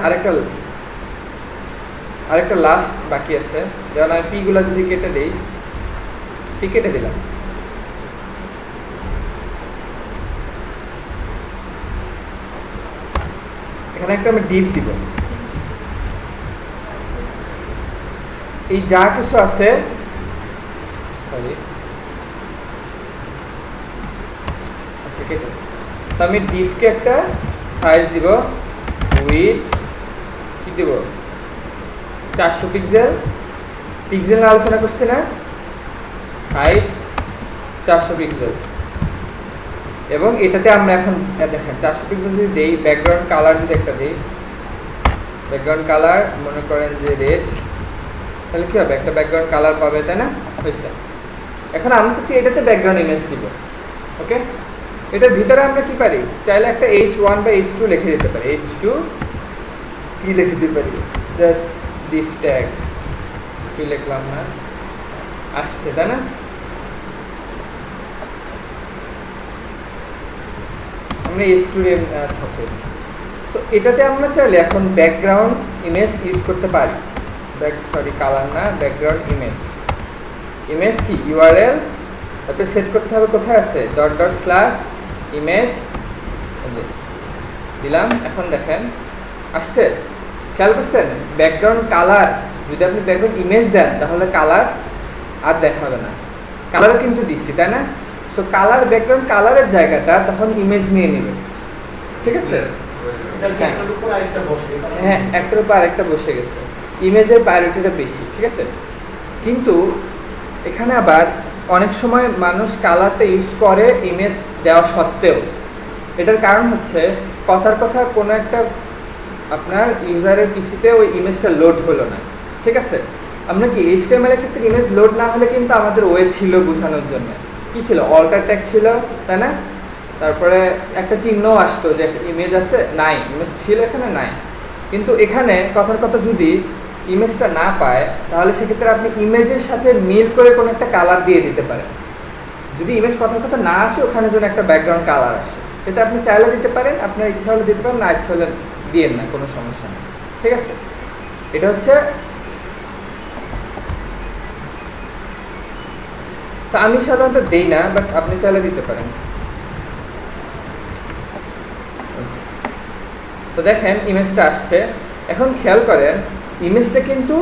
আরেকটা লাস্ট বাকি আছে। যেমন আমি পিগুলো যদি কেটে দিই, পি কেটে দিলাম, এখানে একটা আমি ডিপ দিব। এই যা কিছু আছে, সরি, আচ্ছা কেটে, তো আমি ডিপকে একটা সাইজ দিব, উইথ কি দিব, 400 পিক্সেল। পিক্সেল আলোচনা করছি না, 400 পিক্সেল। এবং এটাতে আমরা এখন দেখেন 400 পিক্সেল যদি দেই, ব্যাকগ্রাউন্ড কালার যদি একটা দিই, ব্যাকগ্রাউন্ড কালার মনে করেন যে রেড, তাহলে কি হবে, একটা ব্যাকগ্রাউন্ড কালার পাবে, তাই না? হয়েছে। এখন আমি চাচ্ছি এটাতে ব্যাকগ্রাউন্ড ইমেজ দিব, ওকে। এটার ভিতরে আমরা কি পারি, চাইলে একটা H1 বা H2 লিখে দিতে পারি, H2 কি লিখে দিতে পারি, জাস্ট দিস ট্যাগ, কিছু লিখলাম না, আসছে, তাই না? আমরা স্টুডেন্ট সাথে, সো এটাতে আমরা চাইলে এখন ব্যাকগ্রাউন্ড ইমেজ ইউজ করতে পারি। কালার না, ব্যাকগ্রাউন্ড ইমেজ কি ইউআরএল তারপরে সেট করতে হবে কোথায় আছে, ডট ডট স্ল্যাশ ইমেজ দিলাম। এখন দেখেন আসছে, খেয়াল করছেন ব্যাকগ্রাউন্ড কালার, যদি আপনি ব্যাকগ্রাউন্ড ইমেজ দেন তাহলে কালার আর দেখাবে না, কালার কিন্তু দিচ্ছি তাই না। সো কালার ব্যাকগ্রাউন্ড কালারের জায়গাটা তখন ইমেজ নিয়ে নেবে, ঠিক আছে। হ্যাঁ একটার উপর আরেকটা বসে গেছে, ইমেজের প্রায়োরিটিটা বেশি, ঠিক আছে। কিন্তু এখানে আবার অনেক সময় মানুষ কালারটা ইউজ করে ইমেজ দেওয়া সত্ত্বেও। এটার কারণ হচ্ছে কথার কথা কোনো একটা আপনার ইউজারের পিসিতে ওই ইমেজটা লোড হলো না, ঠিক আছে। আমরা কি HTML এর ক্ষেত্রে ইমেজ লোড না হলে কিন্তু আমাদের ওয়ে ছিল বোঝানোর জন্য, কি ছিল অল্টার ট্যাগ ছিল তাই না, তারপরে একটা চিহ্ন আসতো যে একটা ইমেজ আছে, নাই ইমেজ ছিল এখানে নাই। কিন্তু এখানে কথার কথা যদি ইমেজটা না পায় তাহলে সেক্ষেত্রে আপনি ইমেজের সাথে মিল করে কোনো একটা কালার দিয়ে দিতে পারেন। যদি ইমেজ কথার কথা না আসে ওখানে যেন একটা ব্যাকগ্রাউন্ড কালার আসে, এটা আপনি চাইলে দিতে পারেন, আপনার ইচ্ছা হলে দিতে পারেন, না ইচ্ছা হলে দিয়েন না, কোনো সমস্যা নেই, ঠিক আছে। এটা হচ্ছে আমি সাধারণত দেই না, বাট আপনি চাইলে দিতে পারেন। তো দেখেন ইমেজটা আসছে। এখন খেয়াল করেন ইমেজটা কিন্তু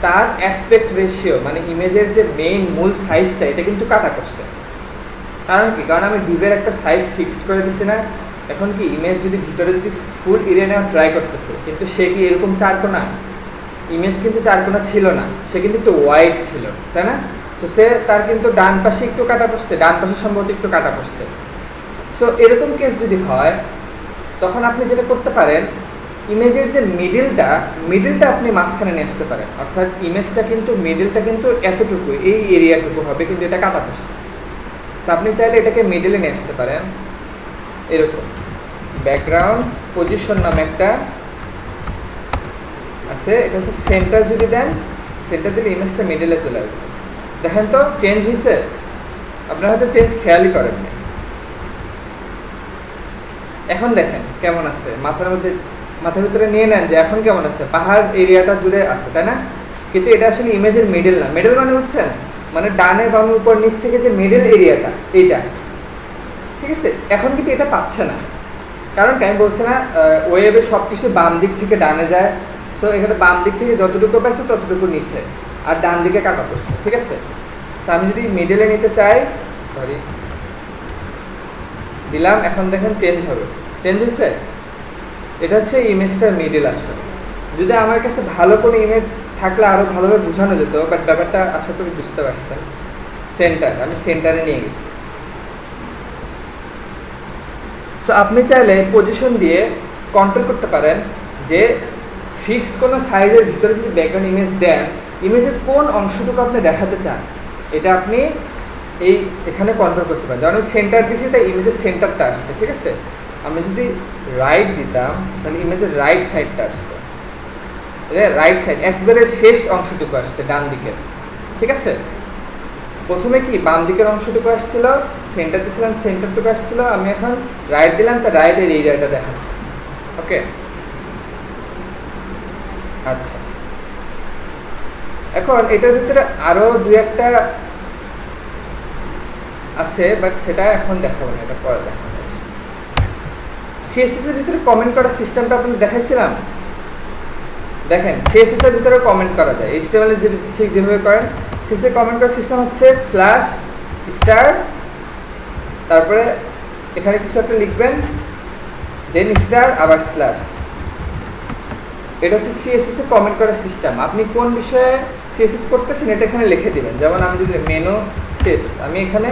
তার অ্যাসপেক্ট রেশিও মানে ইমেজের যে মেইন মূল সাইজটা এটা কিন্তু কাটা করছে। কারণ কি, কারণ আমি ডিভের একটা সাইজ ফিক্সড করে দিচ্ছি না। এখন কি ইমেজ যদি ভিতরে যদি ফুল এরিয়া নেওয়া ট্রাই করতেছে, কিন্তু সে কি এরকম চারকোনা, ইমেজ কিন্তু চারকোনা ছিল না, সে কিন্তু একটু ওয়াইড ছিল তাই না। তো সে তার কিন্তু ডান পাশে একটু কাটা পড়ছে, ডান পাশে সম্ভবত একটু কাটা পড়ছে। সো এরকম কেস যদি হয় তখন আপনি যেটা করতে পারেন, ইমেজের যে মিডিলটা আপনি মাঝখানে নিয়ে আসতে পারেন। অর্থাৎ ইমেজটা কিন্তু মিডিলটা কিন্তু এতটুকু, এই এরিয়াটুকু হবে, কিন্তু এটা কাটা পড়ছে। তো আপনি চাইলে এটাকে মিডিলে নিয়ে আসতে পারেন, এরকম ব্যাকগ্রাউন্ড পজিশন নামে একটা আছে, এটা হচ্ছে সেন্টার। যদি দেন সেন্টার দিলে ইমেজটা মিডিলে চলে আসবে। দেখেন তো চেঞ্জ হয়েছে, আপনার হয়তো চেঞ্জ খেয়ালই করেননি। এখন দেখেন কেমন আছে, মাথার ভিতরে নিয়ে নেন যে এখন কেমন আছে, পাহাড় এরিয়াটা জুড়ে আছে তাই না। কিন্তু এটা আসলে ইমেজের মিডল না। মিডল মানে হচ্ছেন মানে ডানে বামে উপর নিচ থেকে যে মিডল এরিয়াটা এইটা, ঠিক আছে। এখন কিন্তু এটা পাচ্ছে না, কারণ আমি বলছি না ওয়েবে সব কিছু বাম দিক থেকে ডানে যায়। সো এখানে বাম দিক থেকে যতটুকু পাচ্ছে ততটুকু নিচে, আর ডান দিকে কাটা পড়ছে, ঠিক আছে। তো আমি যদি মিডলে নিতে চাই, সরি দিলাম, এখন দেখেন চেঞ্জ হবে, চেঞ্জ হয়েছে। এটা হচ্ছে ইমেজটার মিডল আসলে। যদি আমার কাছে ভালো কোনো ইমেজ থাকলে আরও ভালোভাবে বোঝানো যেত, বাট ব্যাপারটা আশা করি বুঝতে পারছেন। সেন্টার, আমি সেন্টারে নিয়ে গেছি। সো আপনি চাইলে পজিশন দিয়ে কন্ট্রোল করতে পারেন যে ফিক্সড কোনো সাইজের ভিতরে যদি ব্যাকগ্রাউন্ড ইমেজ দেন, ইমেজের কোন অংশটুকু আপনি দেখাতে চান এটা আপনি এখানে কন্ট্রোল করতে পারেন। যেমন সেন্টার দিয়েছি তাই ইমেজের সেন্টারটা আসছে, ঠিক আছে। আমি যদি রাইট দিতাম তাহলে ইমেজের রাইট সাইডটা আসতো, রাইট সাইড একবারে শেষ অংশটুকু আসছে ডান দিকে, ঠিক আছে। প্রথমে কি বাম দিকের অংশটুকু আসছিল, সেন্টার দিয়েছিলাম সেন্টারটুকু আসছিল, আমি এখন রাইট দিলাম তা রাইটের এরিয়াটা দেখাচ্ছি, ওকে। আচ্ছা, এখন এটার ভিতরে আরো দুই একটা আছে, বাট সেটা এখন দেখাবো না, এটা পরে দেখাবো। সিএসএস এর ভিতরে কমেন্ট করার সিস্টেমটা আপনি দেখাইছিলাম, দেখেন সিএসএস এর ভিতরে কমেন্ট করা যায়। এইচটিএমএল এর ঠিক যেভাবে করেন, সিএসএস এর কমেন্ট করার সিস্টেম হচ্ছে স্ল্যাশ স্টার, তারপরে এখানে কিছু একটা লিখবেন, দেন স্টার আবার স্ল্যাশ। এটা হচ্ছে সিএসএস এর কমেন্ট করার সিস্টেম। আপনি কোন বিষয়ে সিএসএস করতেছেন এটা এখানে লিখে দিবেন। যেমন আমি যদি মেনু সিএসএস, আমি এখানে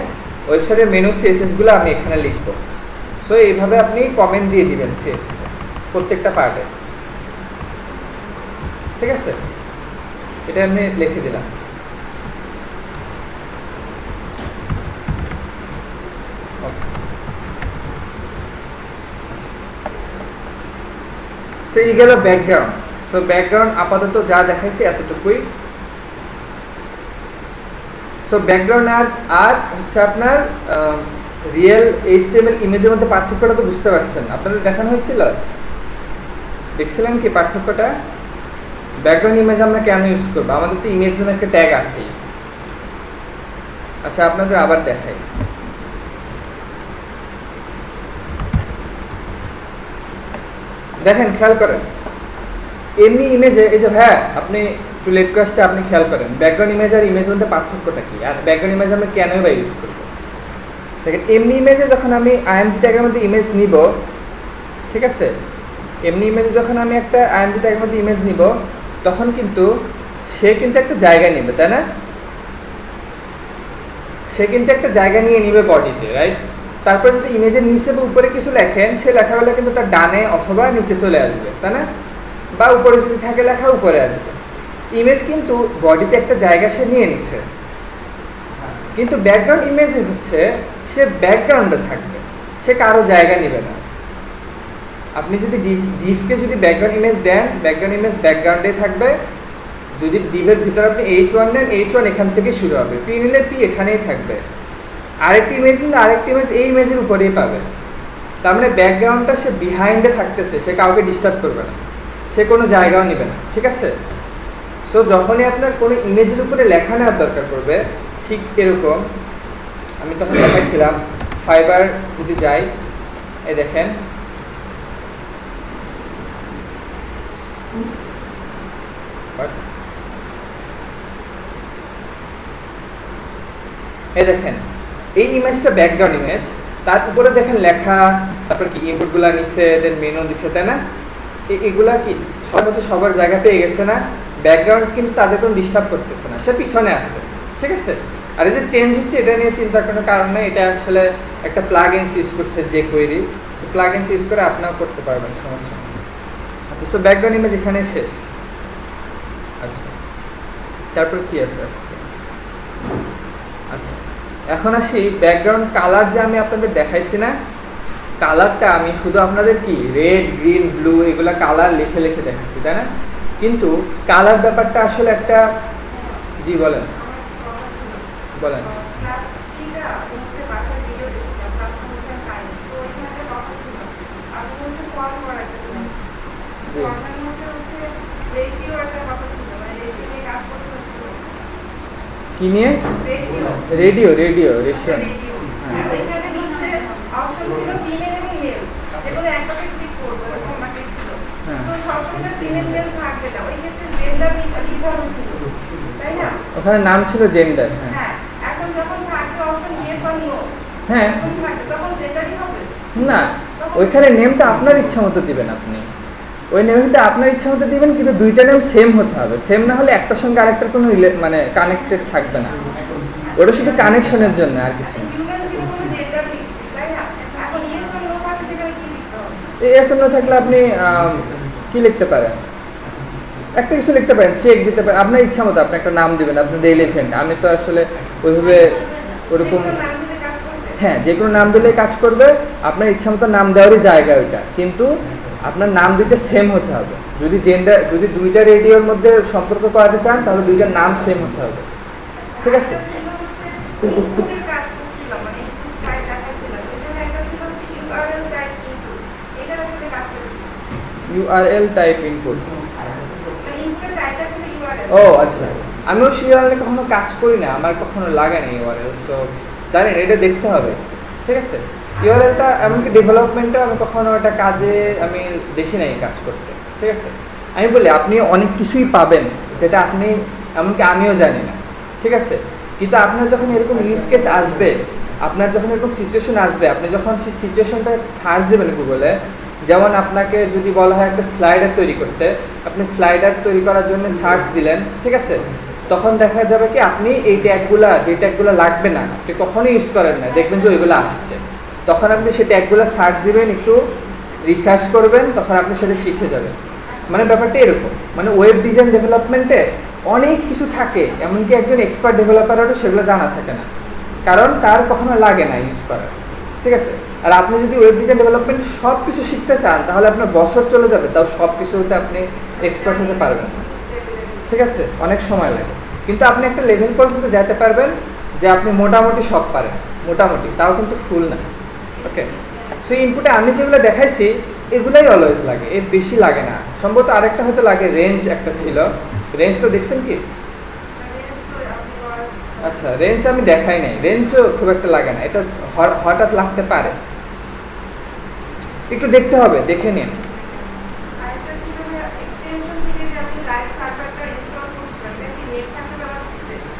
ওয়েবসাইটের মেনু সিএসএস গুলো আমি এখানে লিখবো। সো এইভাবে আপনি কমেন্ট দিয়ে দিবেন সিএসএস এ প্রত্যেকটা পার্টে, ঠিক আছে। এটা আমি লিখে দিলাম। সো এই গেল ব্যাকগ্রাউন্ড। সো ব্যাকগ্রাউন্ড আপাতত যা দেখাইছি এতটুকুই। সো ব্যাকগ্রাউন্ড আর হচ্ছে আপনার রিয়েল এইচটিএমএল ইমেজের মধ্যে পার্থক্যটা তো বুঝতে পারছেন, আপনাদের দেখানো হয়েছিল, দেখছিলেন কি পার্থক্যটা। ব্যাকগ্রাউন্ড ইমেজ আমরা কেন ইউজ করবো, আমাদের তো ইমেজ নামে একটা ট্যাগ আছে, আচ্ছা আপনাদের আবার দেখাই। দেখেন খেয়াল করেন এমনি ইমেজে এই যে হ্যাঁ আপনি একটু লেট করে আসছে, আপনি খেয়াল করেন ব্যাকগ্রাউন্ড ইমেজ আর ইমেজ মধ্যে পার্থক্যটা কি, আর ব্যাকগ্রাউন্ড ইমেজ আমরা কেনই বা ইউজ করবো। দেখেন এমনি ইমেজে যখন আমি আইএমজি ট্যাগের মধ্যে ইমেজ নিব, ঠিক আছে, এমনি ইমেজে যখন আমি একটা আইএমজি ট্যাগের মধ্যে ইমেজ নিব তখন কিন্তু সে কিন্তু একটা জায়গা নেবে, তাই না? সে কিন্তু একটা জায়গা নিয়ে নিবে বডিতে, রাইট? তারপর যদি ইমেজের নিচে বা উপরে কিছু লেখেন, সে লেখাগুলো কিন্তু তার ডানে অথবা নিচে চলে আসবে, তাই না? বা উপরে যদি থাকে লেখা উপরে আসবে। ইমেজ কিন্তু বডিতে একটা জায়গা সে নিয়ে নিছে, কিন্তু ব্যাকগ্রাউন্ড ইমেজ হচ্ছে সে ব্যাকগ্রাউন্ডে থাকবে, সে কারো জায়গা নেবে না। আপনি যদি ডিভকে যদি ব্যাকগ্রাউন্ড ইমেজ দেন, ব্যাকগ্রাউন্ড ইমেজ ব্যাকগ্রাউন্ডে থাকবে। যদি ডিভের ভিতরে আপনি H1 নেন, H1 এখান থেকে শুরু হবে, পি নিলে পি এখানেই থাকবে। আরেকটি ইমেজ কিন্তু আরেকটি ইমেজ এই ইমেজের উপরেই পাবে। তার মানে ব্যাকগ্রাউন্ডটা সে বিহাইন্ডে থাকতেছে, সে কাউকে ডিস্টার্ব করবে না, সে কোনো জায়গাও নেবে না, ঠিক আছে? সো যখনই আপনার কোনো ইমেজের উপরে লেখা নেওয়ার দরকার পড়বে, ঠিক এরকম আমি তখন দেখাইছিলাম ফাইবার যদি যাই, এই দেখেন এই দেখেন এই ইমেজটা ব্যাকগ্রাউন্ড ইমেজ, তার উপরে দেখেন লেখা, তারপর কি ইনপুটগুলো নিচ্ছে, দেন মেনু দিচ্ছে, তাই না? এগুলা কি সর্বত সবার জায়গা পেয়ে গেছে না? ব্যাকগ্রাউন্ড কিন্তু তাদের কোনো ডিস্টার্ব করতেছে না, সে পিছনে আছে, ঠিক আছে? আর এই যে চেঞ্জ হচ্ছে এটা নিয়ে চিন্তা করার কারণ নেই, এটা আসলে একটা প্লাগইনস ইউজ করছে যে কোয়েরি, সো প্লাগইনস ইউজ করে আপনারাও করতে পারবেন, সমস্যা নেই। আচ্ছা, সো ব্যাকগ্রাউন্ড ইমেজ এখানে শেষ। আচ্ছা, তারপর কি আছে আজকে? আচ্ছা, এখন আসি ব্যাকগ্রাউন্ড কালার যে আমি আপনাদের দেখাইছি না, কালারটা আমি শুধু আপনাদের কি রেড, গ্রিন, ব্লু এগুলা কালার লিখে লিখে দেখাচ্ছি, তাই না? কিন্তু কালার ব্যাপারটা আসলে একটা, জি বলেন বলেন। কি নিয়ে? Radio, radio ration. ওখানে নাম ছিল জেন্ডার। হ্যাঁ, না ওইখানে নেমটা আপনার ইচ্ছা মতো দিবেন, আপনি ওই নেমটা আপনার ইচ্ছা মতো দিবেন, কিন্তু দুইটা নেম সেম হতে হবে। সেম না হলে একটার সঙ্গে আরেকটার কোনো মানে কানেক্টেড থাকবে না, ওটা শুধু কানেকশনের জন্য আর কিছু না। এই এসন্য থাকলে আপনি কি লিখতে পারেন, একটা কিছু লিখতে পারেন, চেক দিতে পারেন, আপনার ইচ্ছা মতো আপনি একটা নাম দিবেন, আপনি ডেইলি ফ্রেন্ড। আমি তো আসলে ওইভাবে ওরকম, হ্যাঁ যে কোনো নাম দিলে কাজ করবে, আপনার ইচ্ছা মতো নাম দেওয়ারই জায়গা ওইটা, কিন্তু আপনার নাম দুইটা সেম হতে হবে। যদি জেন্ডার, যদি দুইটা রেডিওর মধ্যে সম্পর্ক করাতে চান তাহলে দুইটার নাম সেম হতে হবে, ঠিক আছে? ইউআরএল টাইপ ইনপুট, ও আচ্ছা, আমিও ইউআরএল কখনো কাজ করি না, আমার কখনো লাগে না ইউআরএল, সো জানেন এটা দেখতে হবে, ঠিক আছে? ইউআরএলটা এমনকি ডেভেলপমেন্টও আমি কখনো একটা কাজে আমি দেখি নাই কাজ করতে, ঠিক আছে? আমি বলি আপনি অনেক কিছুই পাবেন যেটা আপনি এমনকি আমিও জানি না, ঠিক আছে? কিন্তু আপনার যখন এরকম ইউজ কেস আসবে, আপনার যখন এরকম সিচুয়েশন আসবে, আপনি যখন সেই সিচুয়েশনটা সার্চ দেবেন গুগলে, যেমন আপনাকে যদি বলা হয় একটা স্লাইডার তৈরি করতে, আপনি স্লাইডার তৈরি করার জন্য সার্চ দিলেন, ঠিক আছে? তখন দেখা যাবে কি আপনি এই ট্যাগগুলা, যে ট্যাগগুলো লাগবে না আপনি কখনোই ইউজ করেন না, দেখবেন যে ওইগুলো আসছে, তখন আপনি সেই ট্যাগগুলো সার্চ দিবেন, একটু রিসার্চ করবেন, তখন আপনি সেটা শিখে যাবেন। মানে ব্যাপারটা এরকম, মানে ওয়েব ডিজাইন ডেভেলপমেন্টে অনেক কিছু থাকে, এমনকি একজন এক্সপার্ট ডেভেলপারেরও সেগুলো জানা থাকে না, কারণ তার কখনো লাগে না ইউজ করার, ঠিক আছে? আর আপনি যদি ওয়েব ডিজাইন ডেভেলপমেন্ট সব কিছু শিখতে চান তাহলে আপনার বছর চলে যাবে, তাও সব কিছুতে আপনি এক্সপার্ট হতে পারবেন না, ঠিক আছে? অনেক সময় লাগে, কিন্তু আপনি একটা লেভেল পর্যন্ত যেতে পারবেন যে আপনি মোটামুটি সব পারেন, মোটামুটি, তাও কিন্তু ফুল না, ওকে? সো ইনপুটে আমি যেগুলো দেখাইছি এগুলাই অলওয়েজ লাগে, এর বেশি লাগে না। সম্ভবত আরেকটা হয়তো লাগে, রেঞ্জ একটা ছিল, রেঞ্জটা দেখছেন কি? আচ্ছা আচ্ছা, রেঞ্জ আমি দেখাই নাই, রেঞ্জও খুব একটা লাগে না, এটা হঠাৎ লাগতে পারে, একটু দেখতে হবে, দেখে নিন।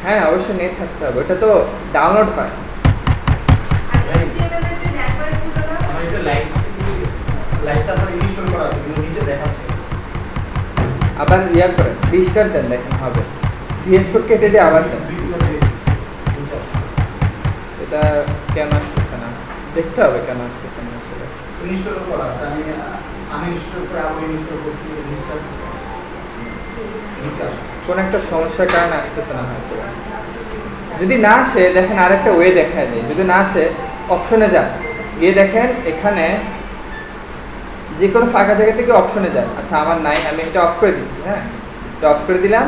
হ্যাঁ অবশ্যই নেট থাকতে হবে, ওটা তো ডাউনলোড হয়। আবার ইয়া করেন, রিস্টার্ট দেন, দেখেন হবে। ভিএস কোড কেটে দিয়ে আবার দেন। এটা কেন আসতেছে না, দেখতে হবে কেন আসতেছে না আসলে। কোন একটা সমস্যার কারণে আসতেছে না হয়তো। যদি না আসে দেখেন আরেকটা ওয়ে দেখায় যায়, যদি না আসে অপশনে যান, গিয়ে দেখেন এখানে যে কোনো ফাঁকা জায়গা থেকে অপশনে যান। আচ্ছা আমার নাই, আমি এটা অফ করে দিচ্ছি। হ্যাঁ এটা অফ করে দিলাম,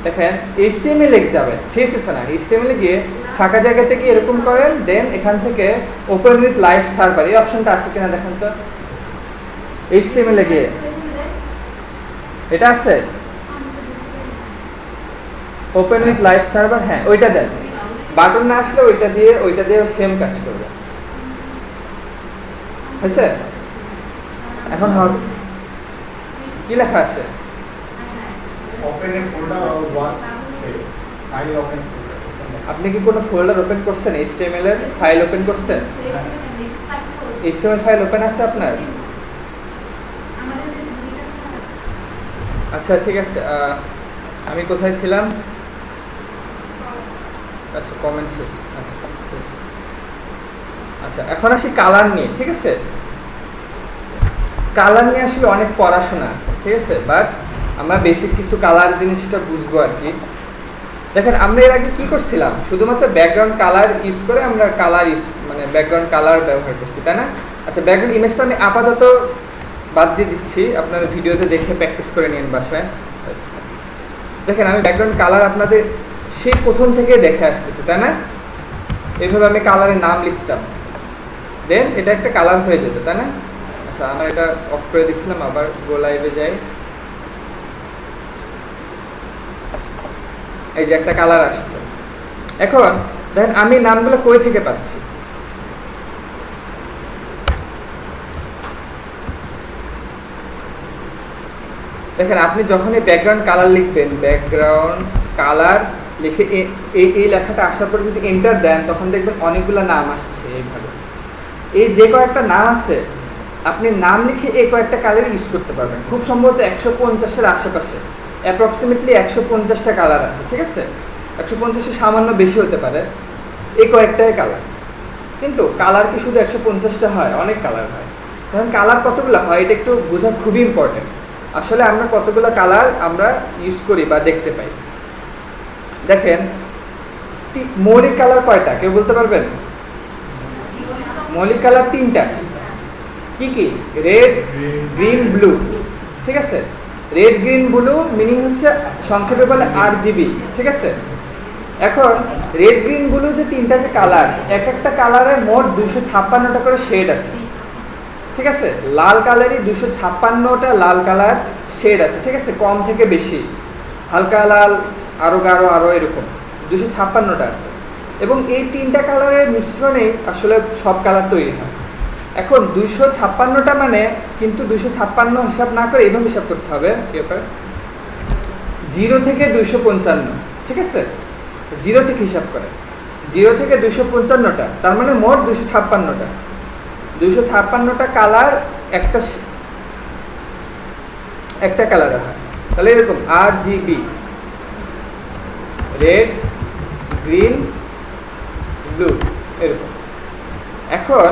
দেখেন HTML লিখে যাবে, CSS না, HTML গিয়ে ফাঁকা জায়গা থেকে এরকম করেন, দেন এখান থেকে ওপেন উইথ লাইভ সার্ভার এই অপশনটা আছে কিনা দেখেন তো। HTML গিয়ে এটা আছে ওপেন উইথ লাইভ সার্ভার, হ্যাঁ ওইটা দেন। বাটন না আসলে ওইটা দিয়ে সেম কাজ করবে। হয়েছে? এখন হবে কি লেখা আছে? আপনি কি কোনো ফোল্ডার ওপেন করছেন? HTML এর ফাইল ওপেন করছেন? HTML ফাইল ওপেন আছে আপনার? আচ্ছা ঠিক আছে, আমি কোথায় ছিলাম? আচ্ছা কমেন্ট শেষ। আচ্ছা এখন আসি কালার নিয়ে। ঠিক আছে, কালার নিয়ে আসলে অনেক পড়াশোনা আছে, ঠিক আছে, বাট আমরা বেসিক কিছু কালার জিনিসটা বুঝবো আর কি। দেখেন আমরা এর আগে কি করছিলাম, শুধুমাত্র ব্যাকগ্রাউন্ড কালার ইউজ করে আমরা মানে ব্যাকগ্রাউন্ড কালার ব্যবহার করছি, তাই না? আচ্ছা ব্যাকগ্রাউন্ড ইমেজটা আমি আপাতত বাদ দিয়ে দিচ্ছি, আপনারা ভিডিওতে দেখে প্র্যাকটিস করে নিন বাসায়। দেখেন আমি ব্যাকগ্রাউন্ড কালার আপনাদের সেই প্রথম থেকে দেখে আসতেছি, তাই না? এইভাবে আমি কালারের নাম লিখতাম, দেন এটা একটা কালার হয়ে যেত, তাই না? আচ্ছা আমরা এটা অফ করে দিচ্ছিলাম, আবার গো লাইভে যাই। এই যে একটা কালার আসছে। এখন দেখেন আমি নামগুলো কই থেকে পাচ্ছি। দেখেন আপনি যখনই ব্যাকগ্রাউন্ড কালার লিখবেন, ব্যাকগ্রাউন্ড কালার লিখে এই লেখাটা আসার পর যদি এন্টার দেন, তখন দেখবেন অনেকগুলো নাম আসছে। এইভাবে এই যে কয়েকটা নাম আছে, আপনি নাম লিখে এই কয়েকটা কালার ইউজ করতে পারবেন। খুব সম্ভবত 150-এর আশেপাশে, অ্যাপ্রক্সিমেটলি 150টা কালার আছে। ঠিক আছে, 150-এর সামান্য বেশি হতে পারে, এই কয়েকটাই কালার। কিন্তু কালার কি শুধু 150টা হয়? অনেক কালার হয়। কারণ কালার কতগুলো হয় এটা একটু বোঝা খুবই ইম্পর্টেন্ট। আসলে আমরা কতগুলো কালার আমরা ইউজ করি বা দেখতে পাই। দেখেন মৌলিক কালার কয়টা কেউ বলতে পারবেন? মৌলিক কালার 3টা। কি কি? Red, green, blue. ঠিক আছে, রেড গ্রিন ব্লু মিনিং হচ্ছে সংক্ষেপে বলে RGB। ঠিক আছে, এখন রেড গ্রিন ব্লু যে 3টা যে কালার, এক একটা কালারে মোট 256টা করে শেড আছে। ঠিক আছে, লাল কালারই 256টা লাল কালার শেড আছে। ঠিক আছে, কম থেকে বেশি, হালকা লাল, আরো গাঢ়, আরো এরকম 256টা আছে। এবং এই 3টা কালারের মিশ্রণে আসলে সব কালার তৈরি হয়। এখন 256টা মানে কিন্তু 256 হিসাব না করে এইভাবে হিসাব করতে হবে, 0 থেকে 255। ঠিক আছে, 0 থেকে হিসাব করে, 0 থেকে 255টা, তার মানে মোট 256টা। 256টা কালার একটা কালারে হয়। তাহলে এরকম RGB, রেড, গ্রিন, ব্লু, এরকম। এখন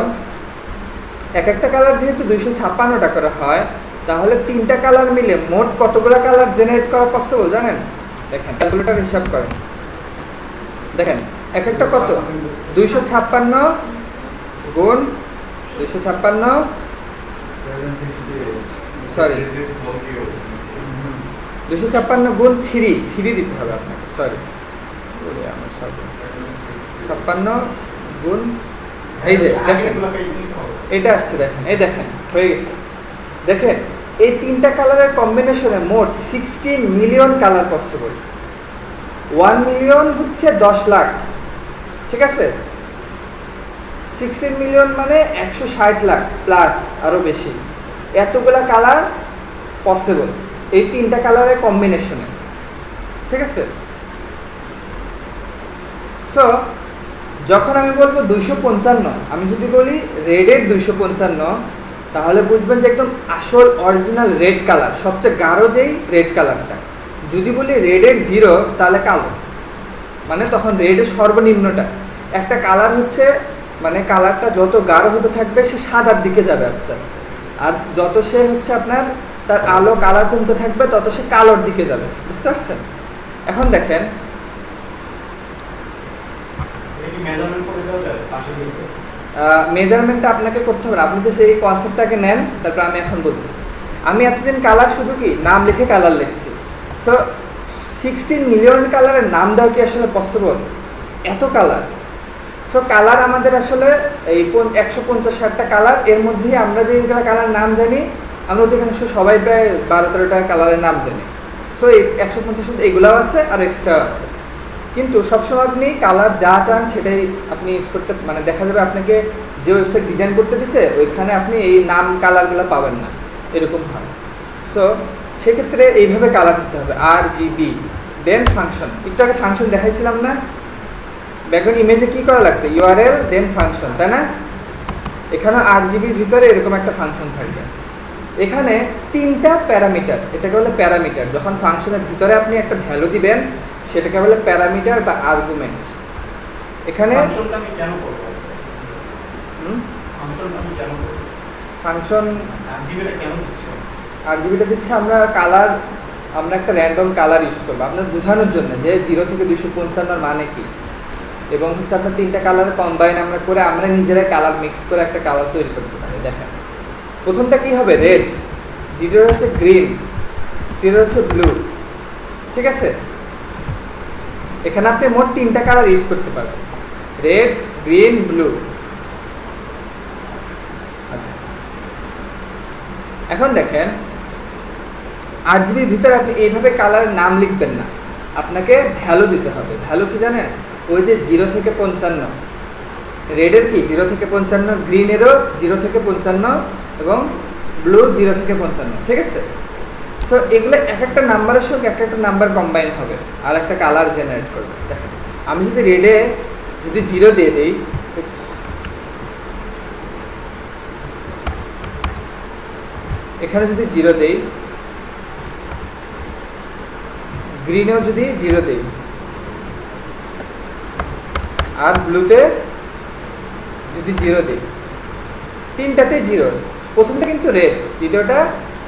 এক একটা কালার যেহেতু 256টা করে হয়, তাহলে 3টা কালার মিলে মোট কতগুলো কালার জেনারেট করা পসিবল জানেন? দেখেন ক্যালকুলেটর হিসাব করেন, দেখেন এক একটা কত, 256 গুণ 256, সরি 256 গুণ 3 দিতে হবে আপনাকে, সরি 56 গুণ, এই যে দেখেন এটা আসছে, দেখেন এই দেখেন হয়ে গেছে। দেখেন এই তিনটা কালারের কম্বিনেশনে মোট 16 মিলিয়ন কালার পসিবল। 1 মিলিয়ন হচ্ছে 10 লাখ, ঠিক আছে? 16 মিলিয়ন মানে 160 লাখ প্লাস আরো বেশি, এতগুলা কালার পসিবল এই তিনটা কালারের কম্বিনেশনে, ঠিক আছে? সো যখন আমি বলবো 255, আমি যদি বলি রেডের 255, তাহলে বুঝবেন যে একদম আসল অরিজিনাল রেড কালার, সবচেয়ে গাঢ় যেই রেড কালারটা। যদি বলি রেডের 0 তাহলে কালো, মানে তখন রেডের সর্বনিম্নটা। একটা কালার হচ্ছে মানে কালারটা যত গাঢ় হতে থাকবে সে সাদার দিকে যাবে আস্তে আস্তে, আর যত সে হচ্ছে আপনার তার আলো কালার কমতে থাকবে তত সে কালোর দিকে যাবে, বুঝতে পারছেন? এখন দেখেন মেজারমেন্টটা আপনাকে করতে হবে, আপনি যে সেই কনসেপ্টটাকে নেন, তারপর আমি এখন বলতেছি। আমি এতদিন কালার শুধু কি নাম লিখে কালার লিখছি। সো 16 মিলিয়ন কালারের নাম দেওয়া কি আসলে পসিবল? এত কালার। সো কালার আমাদের আসলে এই 150-60টা কালার, এর মধ্যে আমরা যে কালার নাম জানি, আমরা অধিকাংশ সবাই প্রায় 12-13টা কালারের নাম জানি। সো এই 150 এইগুলাও আছে আর এক্সট্রা আছে, কিন্তু সবসময় আপনি কালার যা চান সেটাই আপনি ইউজ করতে, মানে দেখা যাবে আপনাকে যে ওয়েবসাইট ডিজাইন করতে দিছে ওইখানে আপনি এই নাম কালারগুলো পাবেন না, এরকম হয়। সো সেক্ষেত্রে এইভাবে কালার দিতে হবে, RGB দেন ফাংশন। একটু আগে ফাংশন দেখাইছিলাম না, ব্যাকগ্রাউন্ড ইমেজে কি করা লাগবে? URL দেন ফাংশন, তাই না? এখানে RGBর ভিতরে এরকম একটা ফাংশন থাকবে। এখানে 3টা প্যারামিটার, এটাকে বলে প্যারামিটার। যখন ফাংশনের ভিতরে আপনি একটা ভ্যালু দিবেন সেটাকে বলে প্যারামিটার বা আর্গুমেন্ট। এখানে ফাংশন RGBটা দিচ্ছে আমরা কালার, আমরা একটা র্যান্ডম কালার ইউজ করবো আপনার বোঝানোর জন্য যে 0 থেকে 255 মানে কি, এবং হচ্ছে আপনার 3টা কালার কম্বাইন আমরা করে আমরা নিজেরাই কালার মিক্স করে একটা কালার তৈরি করতে পারি। দেখেন প্রথমটা কি হবে? রেড, দ্বিতীয় হচ্ছে গ্রিন, তৃতীয় হচ্ছে ব্লু, ঠিক আছে? এখানে আপনি মোট 3টা কালার ইউজ করতে পারবেন, রেড, গ্রিন, ব্লু। আচ্ছা, এখন দেখেন RGBর ভিতরে আপনি এইভাবে কালারের নাম লিখবেন না, আপনাকে ভ্যালু দিতে হবে। ভ্যালু কি জানেন? ওই যে 0 থেকে 55, রেডের কি 0 থেকে 55, গ্রিনেরও 0 থেকে 55 এবং ব্লুর 0 থেকে 55, ঠিক আছে? সো এগুলো এক একটা নাম্বারের সঙ্গে এক একটা নাম্বার কম্বাইন হবে আর একটা কালার জেনারেট করবে। দেখেন আমি যদি রেডে যদি 0 দিয়ে দিই, এখানে যদি 0 দেই, গ্রিনেও যদি 0 দেই, আর ব্লুতে যদি 0 দেই, 3টাতে 0। প্রথমটা কিন্তু রেড, দ্বিতীয়টা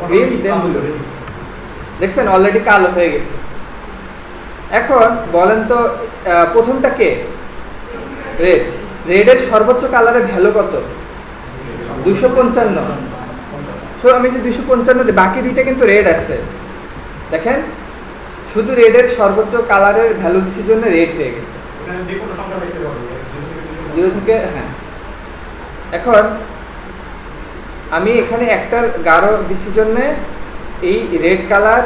গ্রিন, দেন ব্লু। দেখছেন অলরেডি কালো হয়ে গেছে। এখন বলেন তো প্রথমটা কে? রেড। রেডের সর্বোচ্চ কালারের ভ্যালু কত? 255। সো আমি যে 255 দিই, বাকি দুইটা কিন্তু রেড আছে। দেখেন শুধু রেডের সর্বোচ্চ কালারের ভ্যালু দিচ্ছি জন্য রেড হয়ে গেছে 0 থেকে, হ্যাঁ। এখন আমি এখানে একটা গাঢ় দিচ্ছি জন্য এই রেড কালার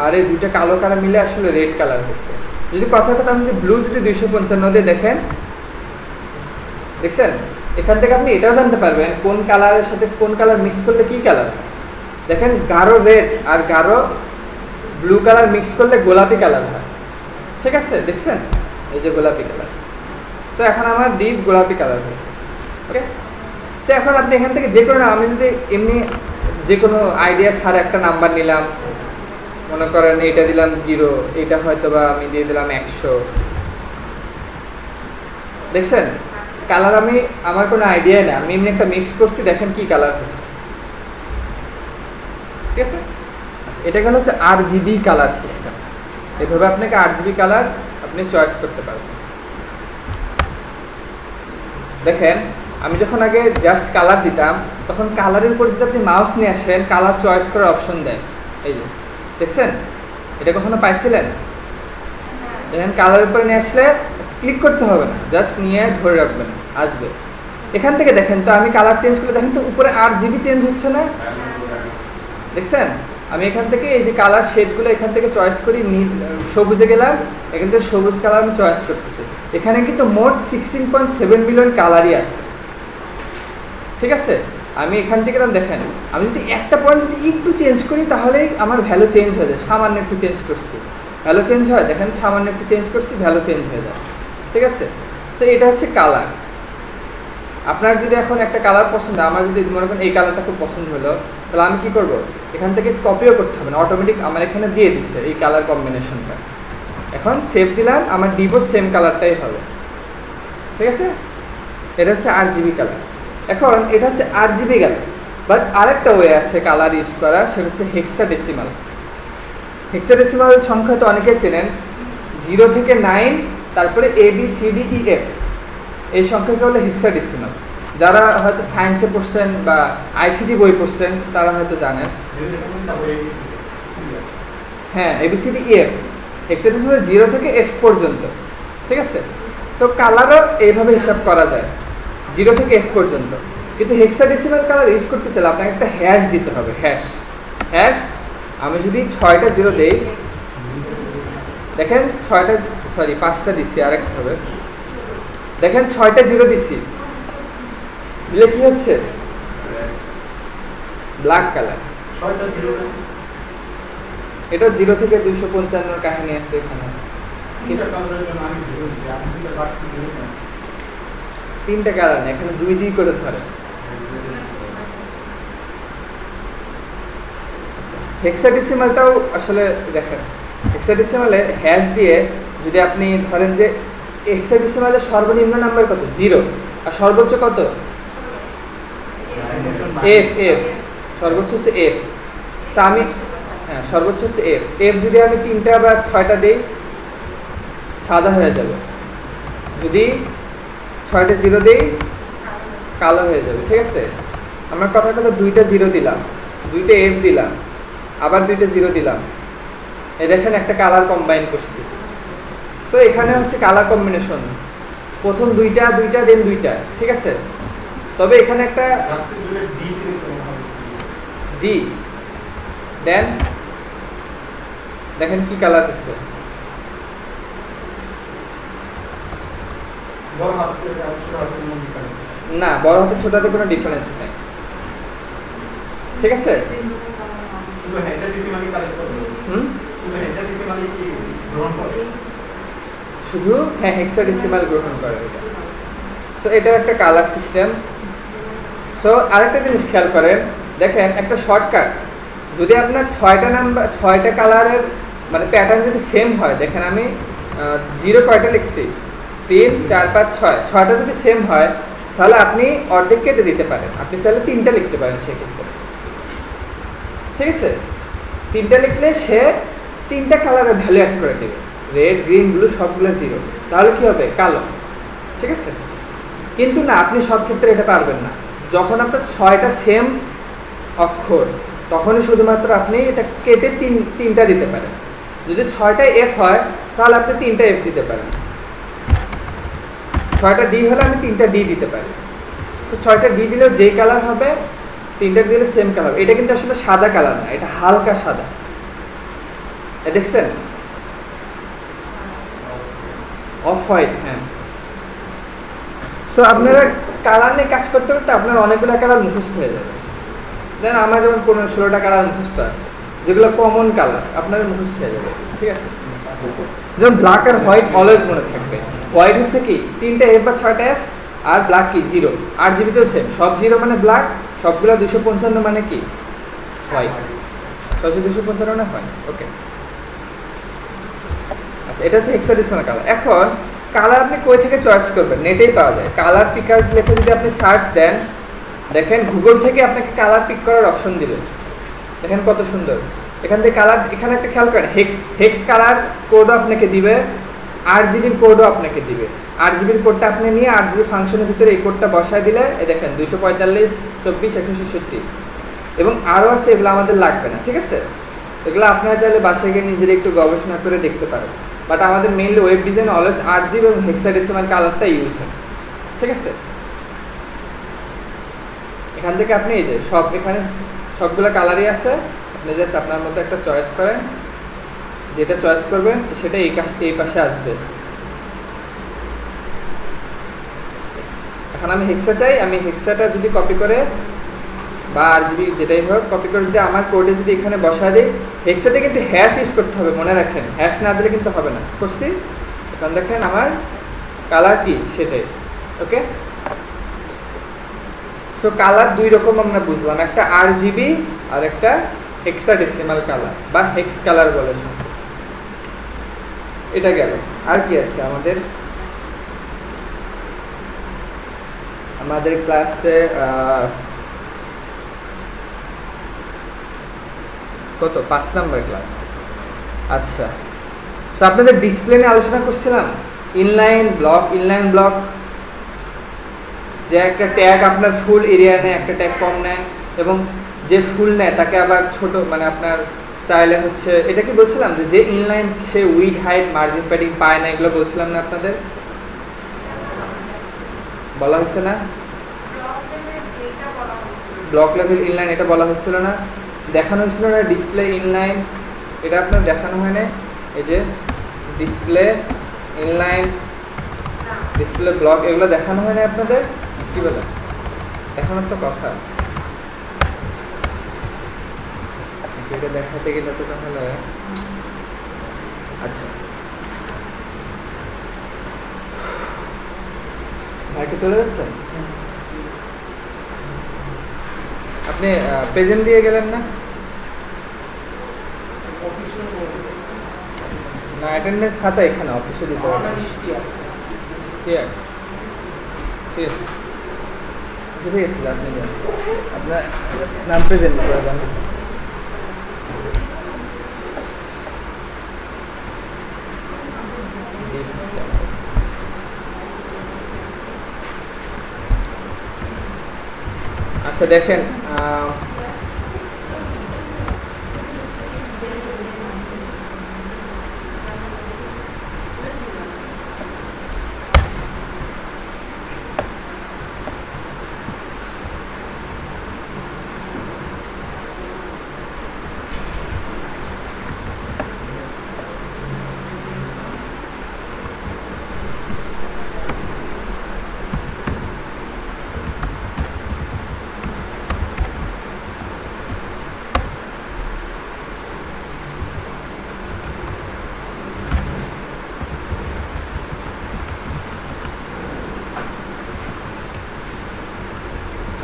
আর এই দুইটা কালো কালার মিলে আসলে রেড কালার হয়েছে। যদি কথা আমি যদি ব্লু যদি 255 দিয়ে দেখেন, দেখছেন এখান থেকে আপনি এটাও জানতে পারবেন কোন কালারের সাথে কোন কালার মিক্স করলে কি কালার। দেখেন গাঢ় রেড আর গাঢ় ব্লু কালার মিক্স করলে গোলাপি কালার হয়, ঠিক আছে? দেখছেন এই যে গোলাপি কালার। সো এখন আমার ডিপ গোলাপি কালার হয়েছে, ওকে? সো এখন আপনি এখান থেকে যে কোনো, আমি যদি এমনি যে কোনো আইডিয়া ছাড়া একটা নাম্বার নিলাম, মনে করেন এটা দিলাম 0, এটা হয়তো বা আমি দিয়ে দিলাম 100, দেখছেন কালার আমি আমার কোনো আইডিয়া নেই, আমি এমনি একটা মিক্স করছি, দেখেন কি কালার হচ্ছে, ঠিক আছে? আচ্ছা, এটা গেল হচ্ছে RGB কালার সিস্টেম। এভাবে আপনাকে RGB কালার আপনি চয়েস করতে পারবেন। দেখেন আমি যখন আগে জাস্ট কালার দিতাম, তখন কালারের উপর যদি আপনি মাউস নিয়ে আসেন কালার চয়েস করার অপশন দেয়, এই যে দেখছেন, এটা কখনো পাইছিলেন? দেখেন কালারের উপরে নিয়ে আসলে ক্লিক করতে হবে না, জাস্ট নিয়ে ধরে রাখবেন, আসবে। এখান থেকে দেখেন তো আমি কালার চেঞ্জ করে দেখেন তো উপরে RGB চেঞ্জ হচ্ছে না? দেখছেন আমি এখান থেকে এই যে কালার শেডগুলো এখান থেকে চয়েস করি, সবুজে গেলাম, এখান থেকে সবুজ কালার আমি চয়েস করতেছি। এখানে কিন্তু মোট 16.7 মিলিয়ন কালারই আছে, ঠিক আছে। আমি এখান থেকে দেখেন আমি যদি একটা পয়েন্ট যদি একটু চেঞ্জ করি তাহলেই আমার ভ্যালু চেঞ্জ হয়ে যায়। সামান্য একটু চেঞ্জ করছি ভ্যালু চেঞ্জ হয়, দেখেন সামান্য একটু চেঞ্জ করছি ভ্যালু চেঞ্জ হয়ে যায়, ঠিক আছে। সো এটা হচ্ছে কালার। আপনার যদি এখন একটা কালার পছন্দ, আমার যদি মনে করেন এই কালারটা খুব পছন্দ হলো, তাহলে আমি কি করব, এখান থেকে কপিও করতে হবে না, অটোমেটিক আমার এখানে দিয়ে দিচ্ছে এই কালার কম্বিনেশনটা। এখন সেভ দিলাম, আমার ডিভো সেম কালারটাই হবে, ঠিক আছে। এটা হচ্ছে RGB কালার। এখন এটা হচ্ছে RGB কালার, বাট আরেকটা ওয়ে আছে কালার ইউজ করা, সেটা হচ্ছে হেক্সাডেসিমাল। হেক্সাডেসিমাল সংখ্যা তো অনেকেই চেনেন, 0 থেকে 9, তারপরে ABCDEF, এই সংখ্যাটা হলো হেক্সাডেসিমাল। যারা হয়তো সায়েন্সে পড়ছেন বা ICT বই পড়ছেন তারা হয়তো জানেন। হ্যাঁ, ABCDEF হেক্সাডেসিমাল 0 থেকে F পর্যন্ত, ঠিক আছে। তো কালারও এইভাবে হিসাব করা যায় 0 থেকে F পর্যন্ত, কিন্তু হেক্সাডেসিমাল কালার ইউজ করতে চাইলে আপনাকে একটা হ্যাশ দিতে হবে। হ্যাশ আমি যদি 6টা 0 দেই, দেখেন 5টা দিচ্ছি, আরেকটা হবে, দেখেন 6টা 0 দিচ্ছি, দিলে কি হচ্ছে, ব্ল্যাক কালার। এটা 0 থেকে 255 কাহিনী আছে এখানে। 3টা কালার না, এখানে 2 করে ধরে। হেক্সাডেসিমালটাও আসলে দেখেন, হেক্সাডেসিমালে হ্যাশ দিয়ে যদি আপনি ধরেন যে হেক্সাডেসিমালের সর্বনিম্ন নাম্বার কত, 0, আর সর্বোচ্চ কত, F, সর্বোচ্চ হচ্ছে F। আমি হ্যাঁ সর্বোচ্চ হচ্ছে F যদি আমি 3টা বা 6টা দিই সাদা হয়ে যাবে, যদি 6টা 0 দিই কালো হয়ে যাবে, ঠিক আছে। আমার কথাটা তো 2টা 0 দিলাম, 2টা F দিলাম, আবার 2টা 0 দিলাম, এই দেখেন একটা কালার কম্বাইন করছি। সো এখানে হচ্ছে কালার কম্বিনেশন, প্রথম 2টা দেন 2টা, ঠিক আছে। তবে এখানে একটা ডি দেন, দেখেন কি কালার দিচ্ছে, না বড় হাতে ছোট হাতে কোনো ডিফারেন্স নেই, ঠিক আছে। শুধু হ্যাঁ হেক্সাডেসিমাল গ্রহণ করে এটা। সো এটা একটা কালার সিস্টেম। সো আরেকটা জিনিস খেয়াল করেন, দেখেন একটা শর্টকাট, যদি আপনার 6টা কালারের মানে প্যাটার্ন যদি সেম হয়, দেখেন আমি 0 কয়টা লিখছি, 3, 4, 5, 6টা যদি সেম হয় তাহলে আপনি অর্ধেক কেটে দিতে পারেন, আপনি চাইলে 3টা লিখতে পারেন সেক্ষেত্রে, ঠিক আছে। 3টা লিখলে সে 3টা কালারের ভ্যালু অ্যাড করে দেবে, রেড, গ্রিন, ব্লু সবগুলো 0, তাহলে কি হবে, কালো, ঠিক আছে। কিন্তু না, আপনি সব ক্ষেত্রে এটা পারবেন না। যখন আপনার 6টা সেম অক্ষর তখনই শুধুমাত্র আপনি এটা কেটে 3টা দিতে পারেন। যদি 6টা F হয় তাহলে আপনি 3টা F দিতে পারেন, 6টা D হলে আমি 3টা D দিতে পারি। তো 6টা D দিলেও যেই কালার হবে 3টা দিলে সেম কালার। এটা কিন্তু আসলে সাদা কালার না, এটা হালকা সাদা, দেখছেন, অফ হোয়াইট। হ্যাঁ, সো আপনারা কালার নিয়ে কাজ করতে করতে আপনার অনেকগুলো কালার মুখস্থ হয়ে যাবে। দেন আমার যেমন 15-16টা কালার মুখস্থ আছে, যেগুলো কমন কালার আপনার মুখস্থ হয়ে যাবে, ঠিক আছে। যেমন ব্ল্যাক আর হোয়াইট অলওয়েজ মনে থাকবে। হোয়াইট হচ্ছে কি 3টা F বা 6টা F, আর ব্ল্যাক কি 0। RGB তো সেম, সব 0 মানে ব্ল্যাক, সবগুলো 255 মানে কি হোয়াইট, 255 মানে হোয়াইট, ওকে। আচ্ছা, এটা হচ্ছে হেক্সাডেসিমাল কালার। এখন কালার আপনি কই থেকে চয়েস করবেন, নেটেই পাওয়া যায়। কালার পিকার লিখে যদি আপনি সার্চ দেন, দেখেন গুগল থেকে আপনাকে কালার পিক করার অপশন দিবে, দেখেন কত সুন্দর। এখান থেকে কালার, এখানে একটা খেয়াল করেন, হেক্স কালার কোডও আপনাকে দিবে, RGB কোডও আপনাকে দিবে। RGB কোডটা আপনি নিয়ে RGB ফাংশনের ভিতরে এই কোডটা বসায় দিলে এই দেখেন 245, 24, 166 এবং আরও আছে, এগুলো আমাদের লাগবে না, ঠিক আছে। এগুলো আপনারা চাইলে বাসায় গিয়ে নিজেরা একটু গবেষণা করে দেখতে পারেন, বাট আমাদের mainly web design always RGB এবং হেক্সাডেসিমাল কালারটা ইউজ হয়, ঠিক আছে। এখান থেকে আপনি এই যে সব এখানে সবগুলো কালারই আছে, আপনি জাস্ট আপনার মতো একটা চয়েস করেন, যেটা চয়েস করবেন সেটা এই পাশে আসবে। এখন আমি হেক্সা চাই, আমি হেক্সাটা যদি কপি করে বা আরজিবি যেটাই হোক কপি করে যদি আমার কোডে যদি এখানে বসা দিই, হেক্সাতে কিন্তু হ্যাশ ইউজ করতে হবে, মনে রাখেন হ্যাশ না দিলে কিন্তু হবে না। করছি, এখন দেখেন আমার কালার কি সেটাই। ওকে, সো কালার দুই রকম আমরা বুঝলাম, একটা আরজিবি আর একটা হেক্সাডেসিমাল কালার বা হেক্স কালার বলে। এটা গেল। আর কি আছে আমাদের ক্লাসে কত 5 নাম্বার ক্লাস। আচ্ছা, তো আপনাদের ডিসপ্লে নিয়ে আলোচনা করছিলাম, ইনলাইন ব্লক, যে একটা ট্যাগ আপনার ফুল এরিয়া নেয়, একটা ট্যাগ কম নেয়, এবং যে ফুল নেয় তাকে আবার ছোট, মানে আপনার চাইলে হচ্ছে এটা কি বলছিলাম যে ইনলাইন সে উইড হাইট মার্জিন প্যাডিং পায় না, এগুলো বলছিলাম না আপনাদের, বলা হয়েছে না? ব্লক লেভেল ইনলাইন এটা বলা হচ্ছিল না, দেখানো হয়েছিল না ডিসপ্লে ইনলাইন, এটা আপনার দেখানো হয় না। এই যে ডিসপ্লে ইনলাইন, ডিসপ্লে ব্লক, এগুলো দেখানো হয় না আপনাদের, কি বলে দেখানোর তো কথা, এটা দেখাতে গেলে তো তাহলে। আচ্ছা, ভাইকে চলে যাচ্ছেন আপনি, প্রেজেন্ট দিয়ে গেলেন না? না, অ্যাটেন্ডেন্স খাতা এখানে অফিসে দিতে হবে। ঠিক আছে, ঠিক আছে, ঠিক আছে, আপনি আপনার নাম প্রেজেন্ট করে দেন। আচ্ছা দেখেন,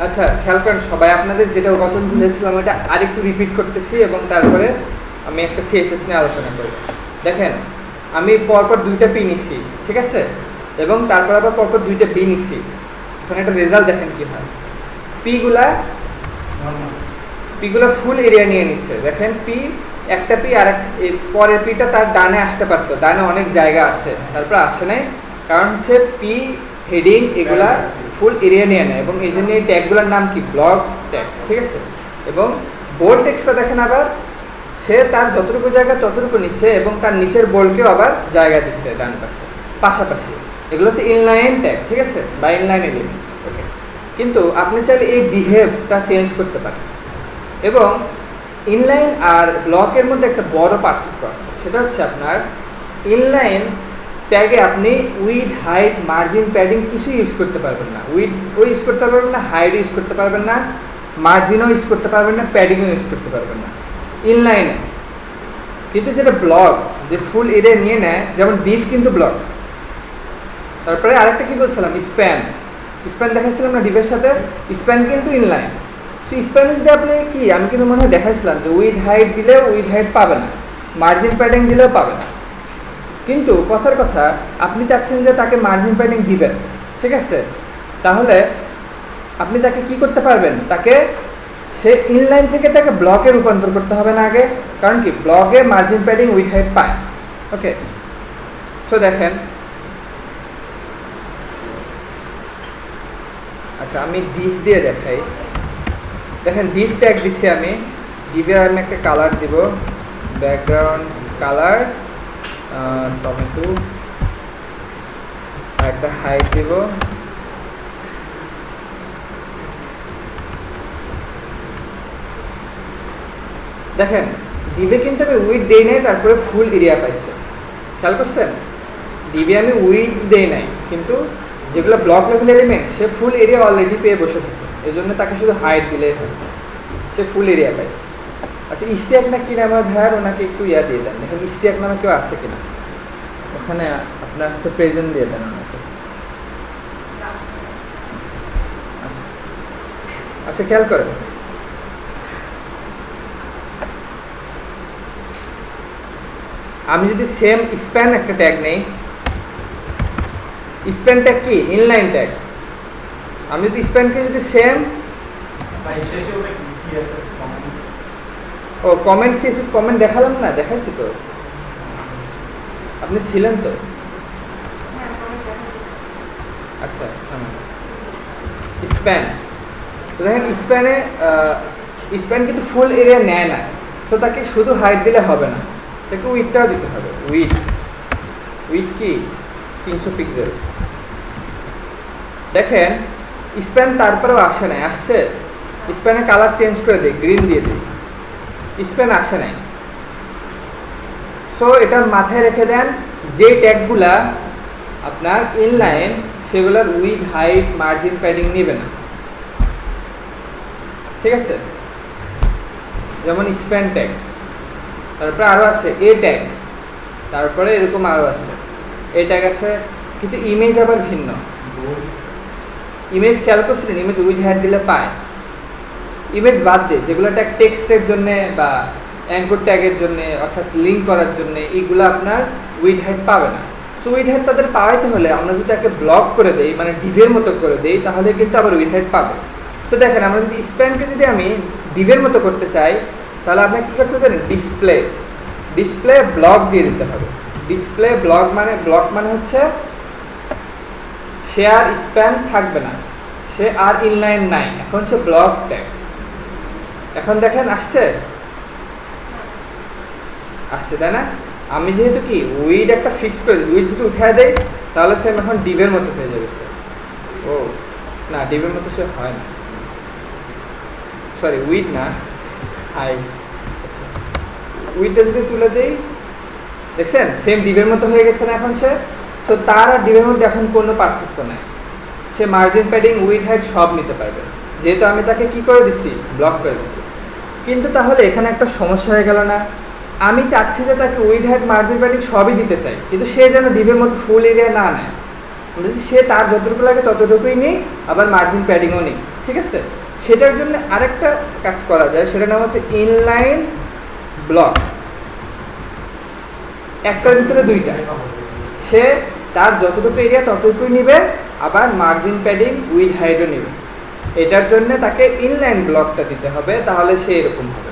আচ্ছা খেয়াল করেন সবাই, আপনাদের যেটা গত বুঝেছিলাম ওটা আরেকটু রিপিট করতেছি, এবং তারপরে আমি একটা সিএসএস নিয়ে আলোচনা করব। দেখেন আমি পরপর 2টা পি নিচ্ছি, ঠিক আছে, এবং তারপর আবার পরপর 2টা বি নিচ্ছি। এখন একটা রেজাল্ট দেখেন কি হয়। পিগুলা ফুল এরিয়া নিয়ে নিচ্ছে, দেখেন পি, একটা পি আর পরের পিটা তার ডানে আসতে পারতো, ডানে অনেক জায়গা আছে, তারপর আসে নাই, কারণ হচ্ছে পি হেডিং এগুলা ফুল এরিয়া নিয়ে নেয়, এবং এই জন্য এই ট্যাগগুলোর নাম কি ব্লক ট্যাগ, ঠিক আছে। এবং বোল্ড টেক্সটটা দেখেন আবার সে তার যতটুকু জায়গা ততটুকু নিচ্ছে, এবং তার নিচের বোল্ডকেও আবার জায়গা দিচ্ছে ডান পাশে পাশাপাশি, এগুলো হচ্ছে ইনলাইন ট্যাগ, ঠিক আছে, বা ইনলাইন এলিমেন্ট। ওকে, কিন্তু আপনি চাইলে এই বিহেভটা চেঞ্জ করতে পারেন, এবং ইনলাইন আর ব্লকের মধ্যে একটা বড় পার্থক্য আছে, সেটা হচ্ছে আপনার ইনলাইন ট্যাগে আপনি উইড হাইট মার্জিন প্যাডিং কিছু ইউজ করতে পারবেন না, উইডও ইউজ করতে পারবেন না, হাইটও ইউজ করতে পারবেন না, মার্জিনও ইউজ করতে পারবেন না, প্যাডিংও ইউজ করতে পারবেন না ইনলাইনে। কিন্তু যেটা ব্লক, যে ফুল এরিয়া নিয়ে নেয়, যেমন ডিফ কিন্তু ব্লক। তারপরে আরেকটা কি বলছিলাম, স্প্যান দেখাচ্ছিলাম না ডিফের সাথে, স্প্যান কিন্তু ইনলাইন। সো স্প্যান যদি আপনি কি, আমি কিন্তু মনে হয় দেখাইছিলাম যে উইড হাইট দিলেও উইড হাইট পাবে না, মার্জিন প্যাডিং দিলেও পাবে না। কিন্তু কথার কথা, আপনি চাচ্ছেন যে তাকে মার্জিন প্যাডিং দিবেন, ঠিক আছে, তাহলে আপনি তাকে কি করতে পারবেন, তাকে সে ইনলাইন থেকে তাকে ব্লকে রূপান্তর করতে হবে না আগে, কারণ কি ব্লকে মার্জিন প্যাডিং উইড হাইট পায়। ওকে, তো দেখেন, আচ্ছা আমি ডিফ দিয়ে দেখাই। দেখেন ডিফ ট্যাগ দিচ্ছি আমি, ডিফে আমি একটা কালার দিব, ব্যাকগ্রাউন্ড কালার টমেটো, আর একটা হাইট দিব, দেখেন ডিভে কিন্তু আমি উইথ দেই নাই, তারপরে ফুল এরিয়া পাইছে, খেয়াল করছেন? ডিভে আমি উইথ দেই নাই, কিন্তু যেগুলো ব্লক লেভেল এলিমেন্ট সে ফুল এরিয়া অলরেডি পেয়ে বসে থাকে, এই জন্য তাকে শুধু হাইট দিলেই হয়, সে ফুল এরিয়া পাইছে। আচ্ছা ইস্টিয়াক না কি নাম আমার ভাইয়ার, ওনাকে একটু ইয়া দিয়ে দেন, দেখেন ইস্টিয়াক নামে কেউ আছে কিনা ওখানে, আপনার হচ্ছে প্রেজেন্ট দিয়ে দেন ওনাকে। আচ্ছা খেয়াল করেন, আমি যদি সেম স্প্যান একটা ট্যাগ নেই, স্প্যান ট্যাগ কি ইনলাইন ট্যাগ, আমি যদি স্প্যানকে যদি সেম ও কমেন্ট সিএসএস কমেন্ট দেখালাম না, দেখাচ্ছি তো, আপনি ছিলেন তো? আচ্ছা স্প্যান, তো দেখেন স্প্যান কিন্তু ফুল এরিয়া নেয় না, সো তাকে শুধু হাইট দিলে হবে না, তাকে উইথটাও দিতে হবে। উইথ কি 300 পিক্সেল। দেখেন স্প্যান তারপরেও আসে নাই, আসছে স্প্যানে কালার চেঞ্জ করে দিই, গ্রিন দিয়ে দিই, স্প্যান আসে নাই। সো এটা মাথায় রেখে দেন, যে ট্যাগগুলা আপনার ইনলাইন সেগুলোর উইথ হাইট মার্জিন প্যাডিং নেবে না, ঠিক আছে? যেমন স্প্যান ট্যাগ, তারপরে আরও আছে এ ট্যাগ, তারপরে এরকম আরও আছে এ ট্যাগ আছে, কিন্তু ইমেজ আবার ভিন্ন। ইমেজ খেয়াল করছিলেন, ইমেজ উইথ হাইট দিলে পায়, ইমেজ বাদ দিয়ে যেগুলো ট্যাগ টেক্সটের জন্য বা অ্যাঙ্কর ট্যাগের জন্য অর্থাৎ লিঙ্ক করার জন্য, এইগুলো আপনার উইথ হাইট পাবে না। সো উইথ হাইট তাদের পাওয়াইতে হলে আমরা যদি তাকে ব্লক করে দেই, মানে ডিভের মতো করে দেই, তাহলে কিন্তু আবার উইথ হাইট পাবে। সো দেখেন আমরা যদি স্প্যানকে যদি আমি ডিভের মতো করতে চাই, তাহলে আপনাকে কী করতে জানেন, ডিসপ্লে ব্লক দিয়ে দিতে হবে। ডিসপ্লে ব্লক মানে হচ্ছে সে আর স্প্যান থাকবে না, সে আর ইনলাইন নাই, এখন সে ব্লক ট্যাগ। এখন দেখেন আসছে তাই না? আমি যেহেতু কি উইড একটা ফিক্স করে দিচ্ছি, উইড যদি উঠায় দেয় তাহলে সে এখন ডিভের মতো হয়ে যাবে। ও না, ডিভের মতো সে হয় না, সরি উইড না, হাইট। আচ্ছা উইডটা যদি তুলে দেই, দেখছেন সেম ডিভের মতো হয়ে গেছে না এখন সে। সো তার আর ডিভের মধ্যে এখন কোনো পার্থক্য নাই, সে মার্জিন প্যাডিং উইড হাইট সব নিতে পারবে, যেহেতু আমি তাকে কি করে দিচ্ছি, ব্লক করে দিচ্ছি। কিন্তু তাহলে এখানে একটা সমস্যা হয়ে গেল না, আমি চাচ্ছি যে তাকে উইড হাইট মার্জিন প্যাডিং সবই দিতে চাই, কিন্তু সে যেন ডিভের মতো ফুল এরিয়া না নেয়, সে তার যতটুকু লাগে ততটুকুই নেই, আবার মার্জিন প্যাডিংও নেই, ঠিক আছে? সেটার জন্য আরেকটা কাজ করা যায়, সেটার নাম হচ্ছে ইনলাইন ব্লক। একটার ভিতরে দুইটা, সে তার যতটুকু এরিয়া ততটুকুই নিবে, আবার মার্জিন প্যাডিং উইথ হাইটও নেবে। এটার জন্য তাকে ইনলাইন ব্লকটা দিতে হবে, তাহলে সে এরকম হবে।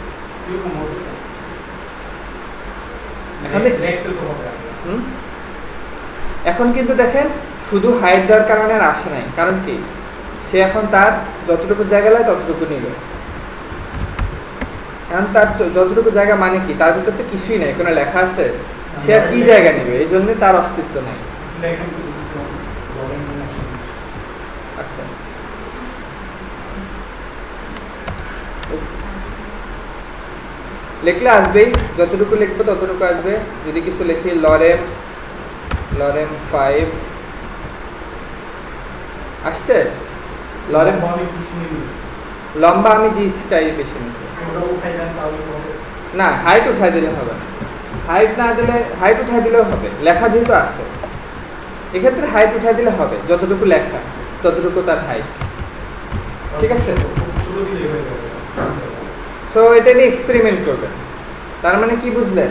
এখন কিন্তু দেখেন শুধু হাইট দেওয়ার কারণে আর আসে নাই, কারণ কি সে এখন তার যতটুকু জায়গা লাগে ততটুকু নিবে। এখন তার যতটুকু জায়গা মানে কি, তার ভিতর তো কিছুই নাই, কোনো লেখা আছে, সে আর কি জায়গা নিবে, এই জন্য তার অস্তিত্ব নেই। আচ্ছা লিখলে আসবেই, যতটুকু লিখবো ততটুকু আসবে। যদি কিছু লিখি লরেম 5 আসছে, লরেম লম্বা আমি দিয়েছি তাই বেশি নিচ্ছি না, হাইট উঠাই দিলে হবে না, হাইট না দিলে, হাইট উঠাই দিলেও হবে, লেখা যেহেতু আছে এক্ষেত্রে হাইট উঠাই দিলে হবে, যতটুকু লেখা ততটুকু তার হাইট, ঠিক আছে? সো এটা নিয়ে এক্সপেরিমেন্ট করবেন। তার মানে কি বুঝলেন,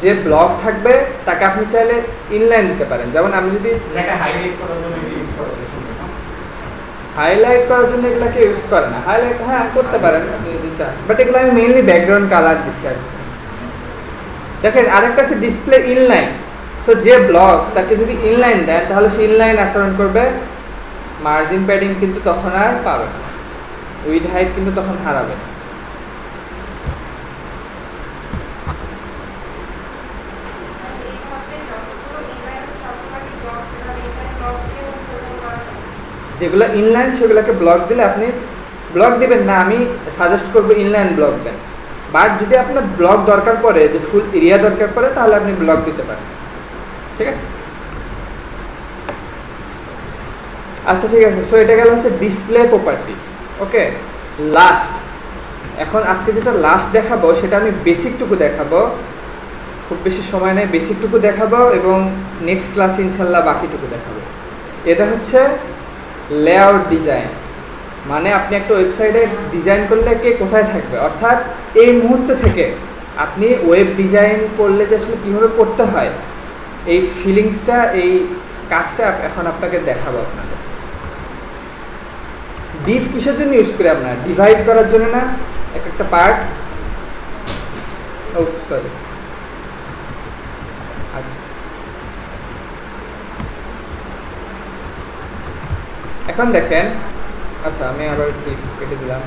যে ব্লক থাকবে তাকে আপনি চাইলে ইনলাইন দিতে পারেন, যেমন আমি যদি হাইলাইট করার জন্য এগুলাকে ইউজ করে না, হাইলাইট হ্যাঁ করতে পারেন আপনি যদি চান, বাট এগুলো আমি মেইনলি ব্যাকগ্রাউন্ড কালার দিচ্ছি আর কিছু। দেখেন আরেকটা আছে ডিসপ্লে ইনলাইন। সো যে ব্লক তাকে যদি ইনলাইন দেন তাহলে সে ইনলাইন আচরণ করবে, মার্জিন প্যাডিং কিন্তু তখন আর পাবে না, উইথ হাইট কিন্তু তখন হারাবে। যেগুলো ইনলাইন সেগুলোকে ব্লক দিলে আপনি ব্লক দিবেন না, আমি সাজেস্ট করবো ইনলাইন ব্লক দেন। বাট যদি আপনার ব্লক দরকার পড়ে, যে ফুল এরিয়া দরকার পড়ে, তাহলে আপনি ব্লক দিতে পারেন। ঠিক আছে, আচ্ছা ঠিক আছে। সো এটা গেল হচ্ছে ডিসপ্লে প্রপার্টি। ওকে, লাস্ট, এখন আজকে যেটা লাস্ট দেখাবো সেটা আমি বেসিকটুকু দেখাবো, খুব বেশি সময় নেই, বেসিকটুকু দেখাবো এবং নেক্সট ক্লাসে ইনশাল্লাহ বাকিটুকু দেখাবো। এটা হচ্ছে লেআউট ডিজাইন। মানে আপনি একটা ওয়েবসাইটে ডিজাইন করলে কে কোথায় থাকবে, অর্থাৎ এই মুহূর্ত থেকে আপনি ওয়েব ডিজাইন করলে যে আসলে কীভাবে করতে হয়, এই ফিলিংসটা, এই কাজটা এখন আপনাকে দেখাবো। আপনাদের ডিভ কিসের জন্য ইউজ করি আমরা? ডিভাইড করার জন্য না, এক একটা পার্ট। ও সরি, আচ্ছা এখন দেখেন। আচ্ছা আমি আবার ডিভ কেটে দিলাম,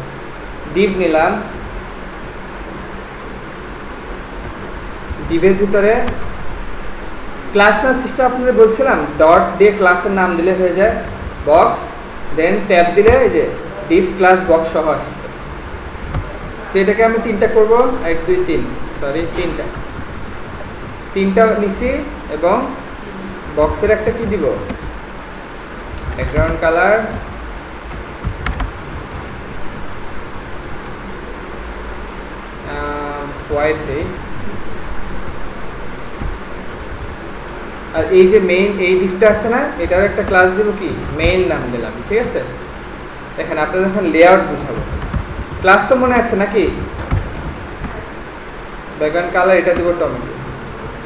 ডিভ নিলাম, ডিভের ভিতরে ক্লাস নাম সিস্টেম আপনাদের বলছিলাম, ডট দিয়ে ক্লাসের নাম দিলে হয়ে যায় বক্স, দেন ট্যাব দিলে এই যে ডিভ ক্লাস বক্স সহ আসছে। সেটাকে আমি তিনটা করব, 1 2 3, সরি তিনটা নিছি, এবং বক্সের একটা কি দিব, ব্যাকগ্রাউন্ড কালার, হোয়াইট দেই। আর এই যে মেইন এই ডিভটা আছে না, এটার একটা ক্লাস দিব কি, মেইন নাম দিলাম। ঠিক আছে, দেখেন আপনাদের যখন লেআউট বুঝাবো, ক্লাস তো মনে আছে নাকি, ব্যাকগ্রাউন্ড কালার এটা দিব টমেটো,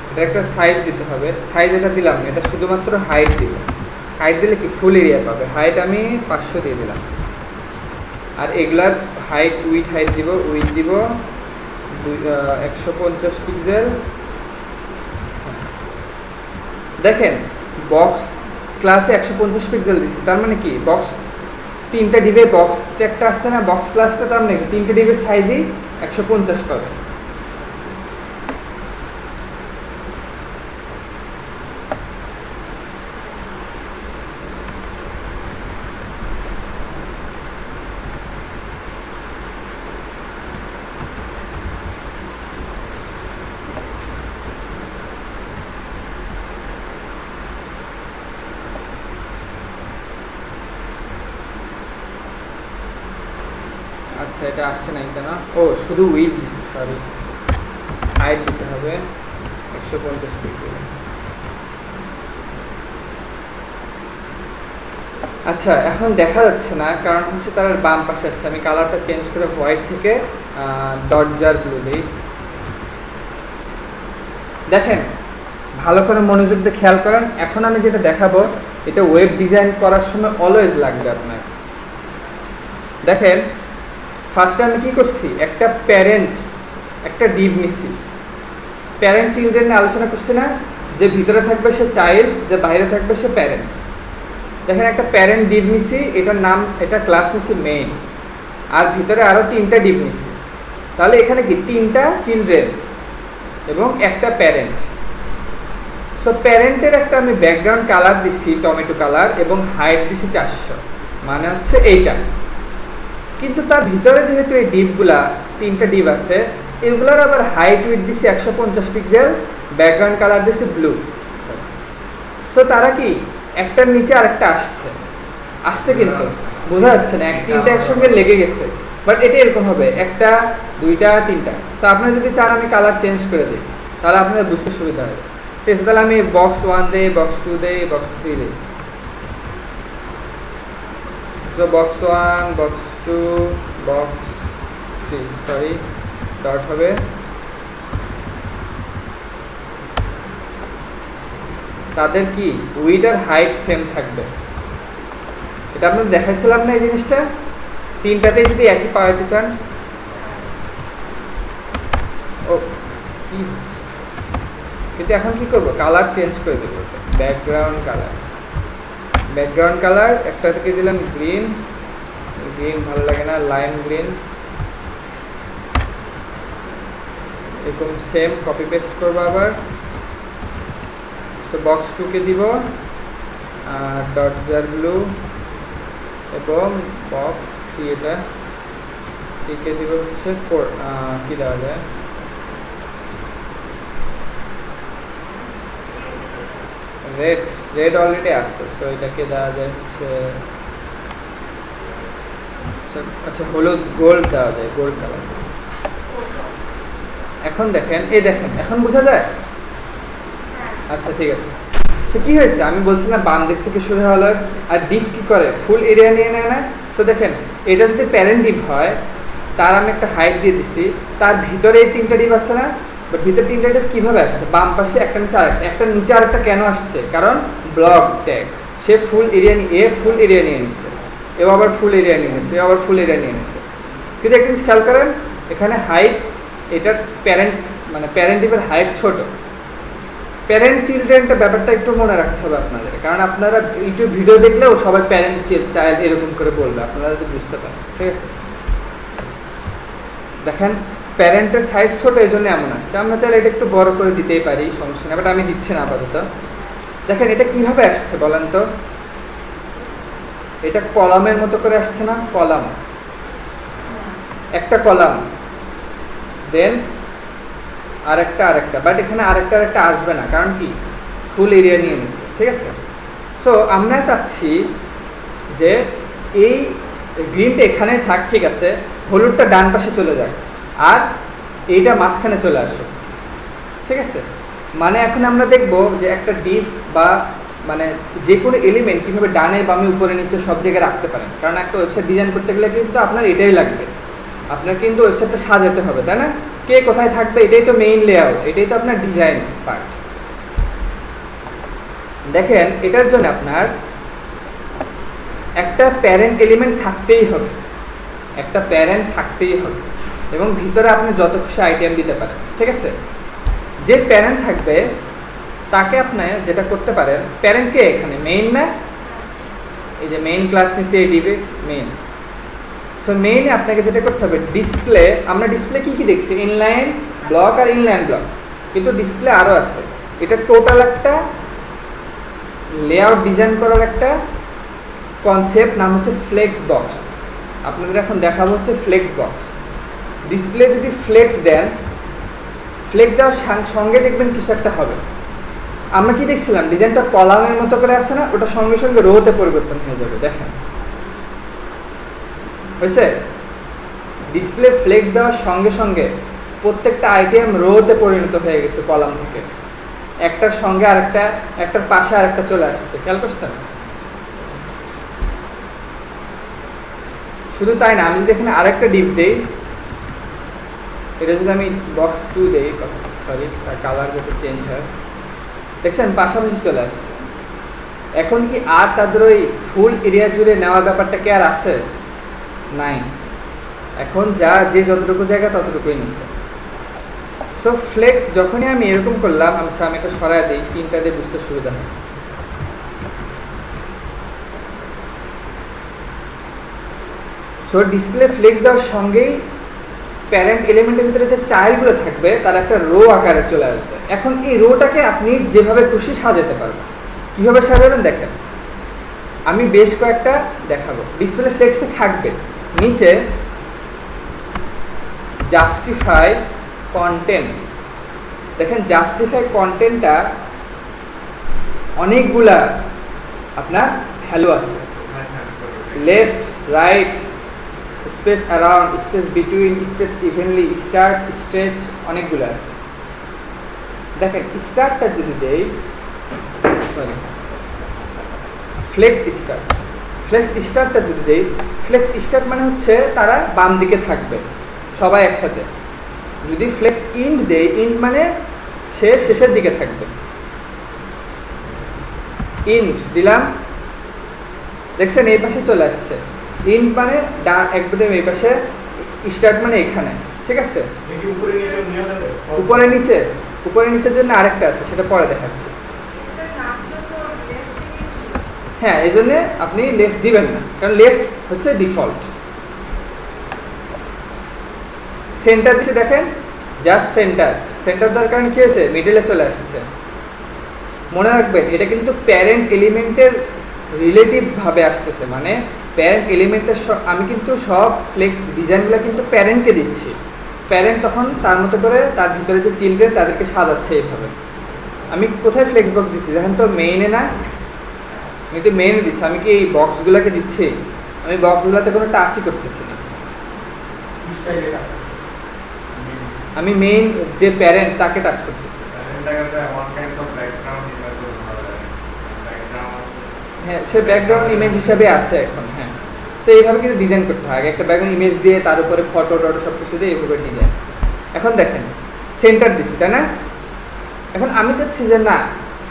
এটা একটা সাইজ দিতে হবে, সাইজ এটা দিলাম, এটা শুধুমাত্র হাইট দিব, হাইট দিলে কি ফুল এরিয়া পাবে, হাইট আমি 500 দিয়ে দিলাম। আর এগুলার হাইট উইথ হাইট দিব, উইথ দিব 150 পিক্সেল। দেখেন বক্স ক্লাসে 150 পিক্সেল দিচ্ছে, তার মানে কি বক্স তিনটা ডিভে বক্স ট্যাগটা আসছে না, বক্স ক্লাসটা, তার মানে তিনটা ডিভের সাইজই 150 পাবে। আচ্ছা এটা আসছে না কেন, ও শুধু উইথ দিচ্ছে, সরি, হাইট দিতে হবে 150 পিক্সেল। আচ্ছা এখন দেখা যাচ্ছে না, কারণ হচ্ছে তার বাম পাশে আসছে, আমি কালারটা চেঞ্জ করে হোয়াইট থেকে ডট জার ব্লু দিই। দেখেন ভালো করে মনোযোগ দিয়ে খেয়াল করেন, এখন আমি যেটা দেখাবো এটা ওয়েব ডিজাইন করার সময় অলওয়েজ লাগবে আপনার। দেখেন ফার্স্টে আমি কি করছি, একটা প্যারেন্ট, একটা ডিভ নিচ্ছি, প্যারেন্ট চিলড্রেন নিয়ে আলোচনা করছি না, যে ভিতরে থাকবে সে চাইল্ড, যে বাইরে থাকবে সে প্যারেন্ট। দেখেন একটা প্যারেন্ট ডিভ নিছি, এটার নাম, এটা ক্লাস নিছি মেইন, আর ভিতরে আরও 3টা ডিভ নিছি, তাহলে এখানে কি 3টা চিলড্রেন এবং একটা প্যারেন্ট। সো প্যারেন্টের একটা আমি ব্যাকগ্রাউন্ড কালার দিচ্ছি টমেটো কালার, এবং হাইট দিচ্ছি 400, মানে হচ্ছে এইটা। কিন্তু তার ভিতরে যেহেতু এই ডিভগুলা 3টা ডিভ আছে, এগুলার আবার হাইট উইথ দিচ্ছি 150 পিক্সেল, ব্যাকগ্রাউন্ড কালার দিচ্ছি ব্লু। সো তারা কি একটার নিচে আরেকটা আসছে, কিন্তু বোঝা যাচ্ছে না, 3টা একসঙ্গে লেগে গেছে, বাট এটা এরকম হবে 1টা 2টা 3টা। সো আপনারা যদি চান আমি কালার চেঞ্জ করে দিই, তাহলে আপনাদের বুঝতে সুবিধা হবে। ঠিক আছে, তাহলে আমি বক্স 1 দেই, বক্স 2 দেই, বক্স 3 দেই। So box 1, box 2, box 3, sorry dot হবে। তাদের কি উইথ আর হাইট সেম থাকবে, এটা আপনাদের দেখাইছিলাম না এই জিনিসটা, 3টাতে যদি একই পাওয়াতে চান। ও কি, কিন্তু এখন কি করব, কালার চেঞ্জ করে দেবো, ব্যাকগ্রাউন্ড কালার একটা থেকে দিলাম গ্রিন, ভালো লাগে না, লাইম গ্রিন, এরকম সেম কপি পেস্ট করবো আবার। সো বক্স 2 কে দিব ডট জার ব্লু, এবং বক্স 3 এটা টিকে দিব হচ্ছে কি দেওয়া যায়, রেড, রেড অলরেডি আসছে, সো এটাকে দেওয়া যায় হচ্ছে, আচ্ছা হলুদ, গোল্ড দেওয়া যায়, গোল্ড কালার। এখন দেখেন, এই দেখেন এখন বোঝা যায়। আচ্ছা ঠিক আছে, সো কি হয়েছে আমি বলছি না বাম দিক থেকে শুরু হলো, আর ডিপ কি করে ফুল এরিয়া নিয়ে নেয় না। সো দেখেন এটা যদি প্যারেন্ট ডিপ হয়, তার আমি একটা হাইট দিয়ে দিচ্ছি, তার ভিতরে এই 3টা ডিপ আসছে না, বাট ভিতরে 3টা ডিপ কীভাবে আসছে, বাম পাশে একটা নিচে আরেকটা, একটা নিচে আরেকটা কেন আসছে, কারণ ব্লক ট্যাগ, সে ফুল এরিয়া নিয়ে ফুল এরিয়া নিয়ে নিচ্ছে, এও আবার ফুল এরিয়া নিয়ে নিচ্ছে, এও আবার ফুল এরিয়া নিয়ে নিচ্ছে। কিন্তু একটা জিনিস খেয়াল করেন, এখানে হাইট, এটার প্যারেন্ট মানে প্যারেন্ট ডিপের হাইট ছোট। প্যারেন্ট চিলড্রেনটা ব্যাপারটা একটু মনে রাখতে হবে আপনাদের, কারণ আপনারা ইউটিউব ভিডিও দেখলেও সবাই প্যারেন্ট চাইল্ড এরকম করে বলবে, আপনারা যদি বুঝতে পারেন, ঠিক আছে। দেখেন প্যারেন্টের সাইজ ছোট, এই জন্য এমন আসছে, আমরা চাইলে এটা একটু বড় করে দিতেই পারি, সমস্যা নেই, বাট আমি দিচ্ছি না আপাতত। দেখেন এটা কিভাবে আসছে বলেন তো, এটা কলামের মতো করে আসছে না, কলাম, একটা কলাম, দেন আরেকটা, বাট এখানে আরেকটা আসবে না, কারণ কি ফুল এরিয়া নিয়ে নিচ্ছে, ঠিক আছে। সো আমরা চাচ্ছি যে এই গ্রিনটা এখানে থাক, ঠিক আছে, হলুদটা ডান পাশে চলে যাক, আর এইটা মাঝখানে চলে আসে, ঠিক আছে। মানে এখন আমরা দেখব যে একটা ডিপ বা মানে যে কোনো এলিমেন্ট কীভাবে ডানে বামে উপরে নিচে সব জায়গায় রাখতে পারেন, কারণ একটা ওয়েবসাইট ডিজাইন করতে গেলে কিন্তু আপনার এটাই লাগবে, আপনার কিন্তু ওয়েবসাইটটা সাজাতে হবে, তাই না, কে কোথায় থাকবে, এটাই তো মেইন লেআউট, এটাই তো আপনার ডিজাইন পার্ট। দেখেন এটার জন্য আপনার একটা প্যারেন্ট এলিমেন্ট থাকতেই হবে, একটা প্যারেন্ট থাকতেই হবে, এবং ভিতরে আপনি যত খুশি আইটেম দিতে পারেন, ঠিক আছে। যে প্যারেন্ট থাকবে তাকে আপনি যেটা করতে পারেন, প্যারেন্ট কে এখানে মেইন না, এই যে মেইন ক্লাস নিচে এই ডিবে মেইন। সো মেইনে আপনাকে যেটা করতে হবে, ডিসপ্লে, আমরা ডিসপ্লে কি কি দেখছি, ইনলাইন ব্লক আর ইনলাইন ব্লক, কিন্তু ডিসপ্লে আরও আছে। এটা টোটাল একটা লেআউট ডিজাইন করার একটা কনসেপ্ট, নাম হচ্ছে ফ্লেক্স বক্স। আপনাদের এখন দেখাবো হচ্ছে ফ্লেক্স বক্স। ডিসপ্লে যদি ফ্লেক্স দেন, ফ্লেক্স দেওয়ার সঙ্গে দেখবেন কিছু একটা হবে। আমরা কি দেখছিলাম, ডিজাইনটা কলামের মতো করে আসছে না, ওটা সঙ্গে সঙ্গে রোতে পরিবর্তন হয়ে যাবে, দেখেন হয়েছে। ডিসপ্লে ফ্লেক্স দেওয়ার সঙ্গে সঙ্গে প্রত্যেকটা আইটেম রোতে পরিণত হয়ে গেছে, কলাম থেকে একটার সঙ্গে আরেকটা, একটার পাশে আরেকটা চলে আসছে, খেয়াল করছেন। শুধু তাই না, আমি যদি এখানে আরেকটা ডিপ দেই, এটা যদি আমি বক্স 2 দেই, সরি কালার যাতে চেঞ্জ হয়, দেখছেন পাশাপাশি চলে আসছে। এখন কি আর তাদের ওই ফুল এরিয়া জুড়ে নেওয়ার ব্যাপারটা কি আর আছে, নাই, এখন যা যে যতটুকু জায়গা ততটুকুই নিচ্ছে। সো ফ্লেক্স যখনই আমি এরকম করলাম, আচ্ছা আমি এটা সরাই দিই, 3টা দিয়ে বুঝতে সুবিধা হয়। সো ডিসপ্লে ফ্লেক্স দেওয়ার সঙ্গেই প্যারেন্ট এলিমেন্টের ভিতরে যে চাইল্ডগুলো থাকবে তার একটা রো আকারে চলে আসবে। এখন এই রোটাকে আপনি যেভাবে খুশি সাজাতে পারবেন। কীভাবে সাজাবেন দেখেন, আমি বেশ কয়েকটা দেখাবো। ডিসপ্লে ফ্লেক্সটা থাকবে, নিচে জাস্টিফাই কন্টেন্ট, দেখেন জাস্টিফাই কন্টেন্টটা অনেকগুলা আপনার ভ্যালু আছে, left right, space around, space between, space evenly, start, stretch, অনেকগুলো আছে। দেখেন স্টার্টটা যদি দেই, সরি ফ্লেক্স স্টার্ট, ফ্লেক্স স্টার্টটা যদি দেই, ফ্লেক্স স্টার্ট মানে হচ্ছে তারা বাম দিকে থাকবে সবাই একসাথে। যদি ফ্লেক্স ইন্ড দেই, ইন্ড মানে সে শেষের দিকে থাকবে, ইন্ড দিলাম, দেখছেন এই পাশে চলে আসছে। ইন্ড মানে একদম এই পাশে, স্টার্ট মানে এখানে, ঠিক আছে। উপরে নিচে, উপরে নিচের জন্য আরেকটা আছে, সেটা পরে দেখাচ্ছি। হ্যাঁ, এই জন্য আপনি লেফট দিবেন না, কারণ লেফট হচ্ছে ডিফল্ট। সেন্টার দিচ্ছে, দেখেন জাস্ট সেন্টার, সেন্টার দেওয়ার কারণে কি হয়েছে, মিডলে চলে আসছে। মনে রাখবেন এটা কিন্তু প্যারেন্ট এলিমেন্টের রিলেটিভ ভাবে আসতেছে, মানে প্যারেন্ট এলিমেন্টের আমি কিন্তু সব ফ্লেক্স ডিজাইনগুলো কিন্তু প্যারেন্টকে দিচ্ছি। প্যারেন্ট তখন তার মতো করে তার ভিতরে যে চিলড্রেন তাদেরকে সাজাচ্ছে এইভাবে। আমি কোথায় ফ্লেক্স বক্স দিচ্ছি দেখেন তো, মেইনে না, আমি তো মেইনে দিচ্ছি। আমি কি এই বক্সগুলোকে দিচ্ছি? আমি বক্সগুলোতে কোনো টাচই করতেছি না। আমি মেইন যে প্যারেন্ট তাকে টাচ করতেছি। হ্যাঁ, সে ব্যাকগ্রাউন্ড ইমেজ হিসাবে আছে এখন। হ্যাঁ, সো এইভাবে কিন্তু ডিজাইন করতে হয়। একটা ব্যাকগ্রাউন্ড ইমেজ দিয়ে তার উপরে ফটো টটো সব কিছু দিয়ে এইভাবে ডিজাইন। এখন দেখেন সেন্টার দিচ্ছি, তাই না? এখন আমি চাচ্ছি যে না,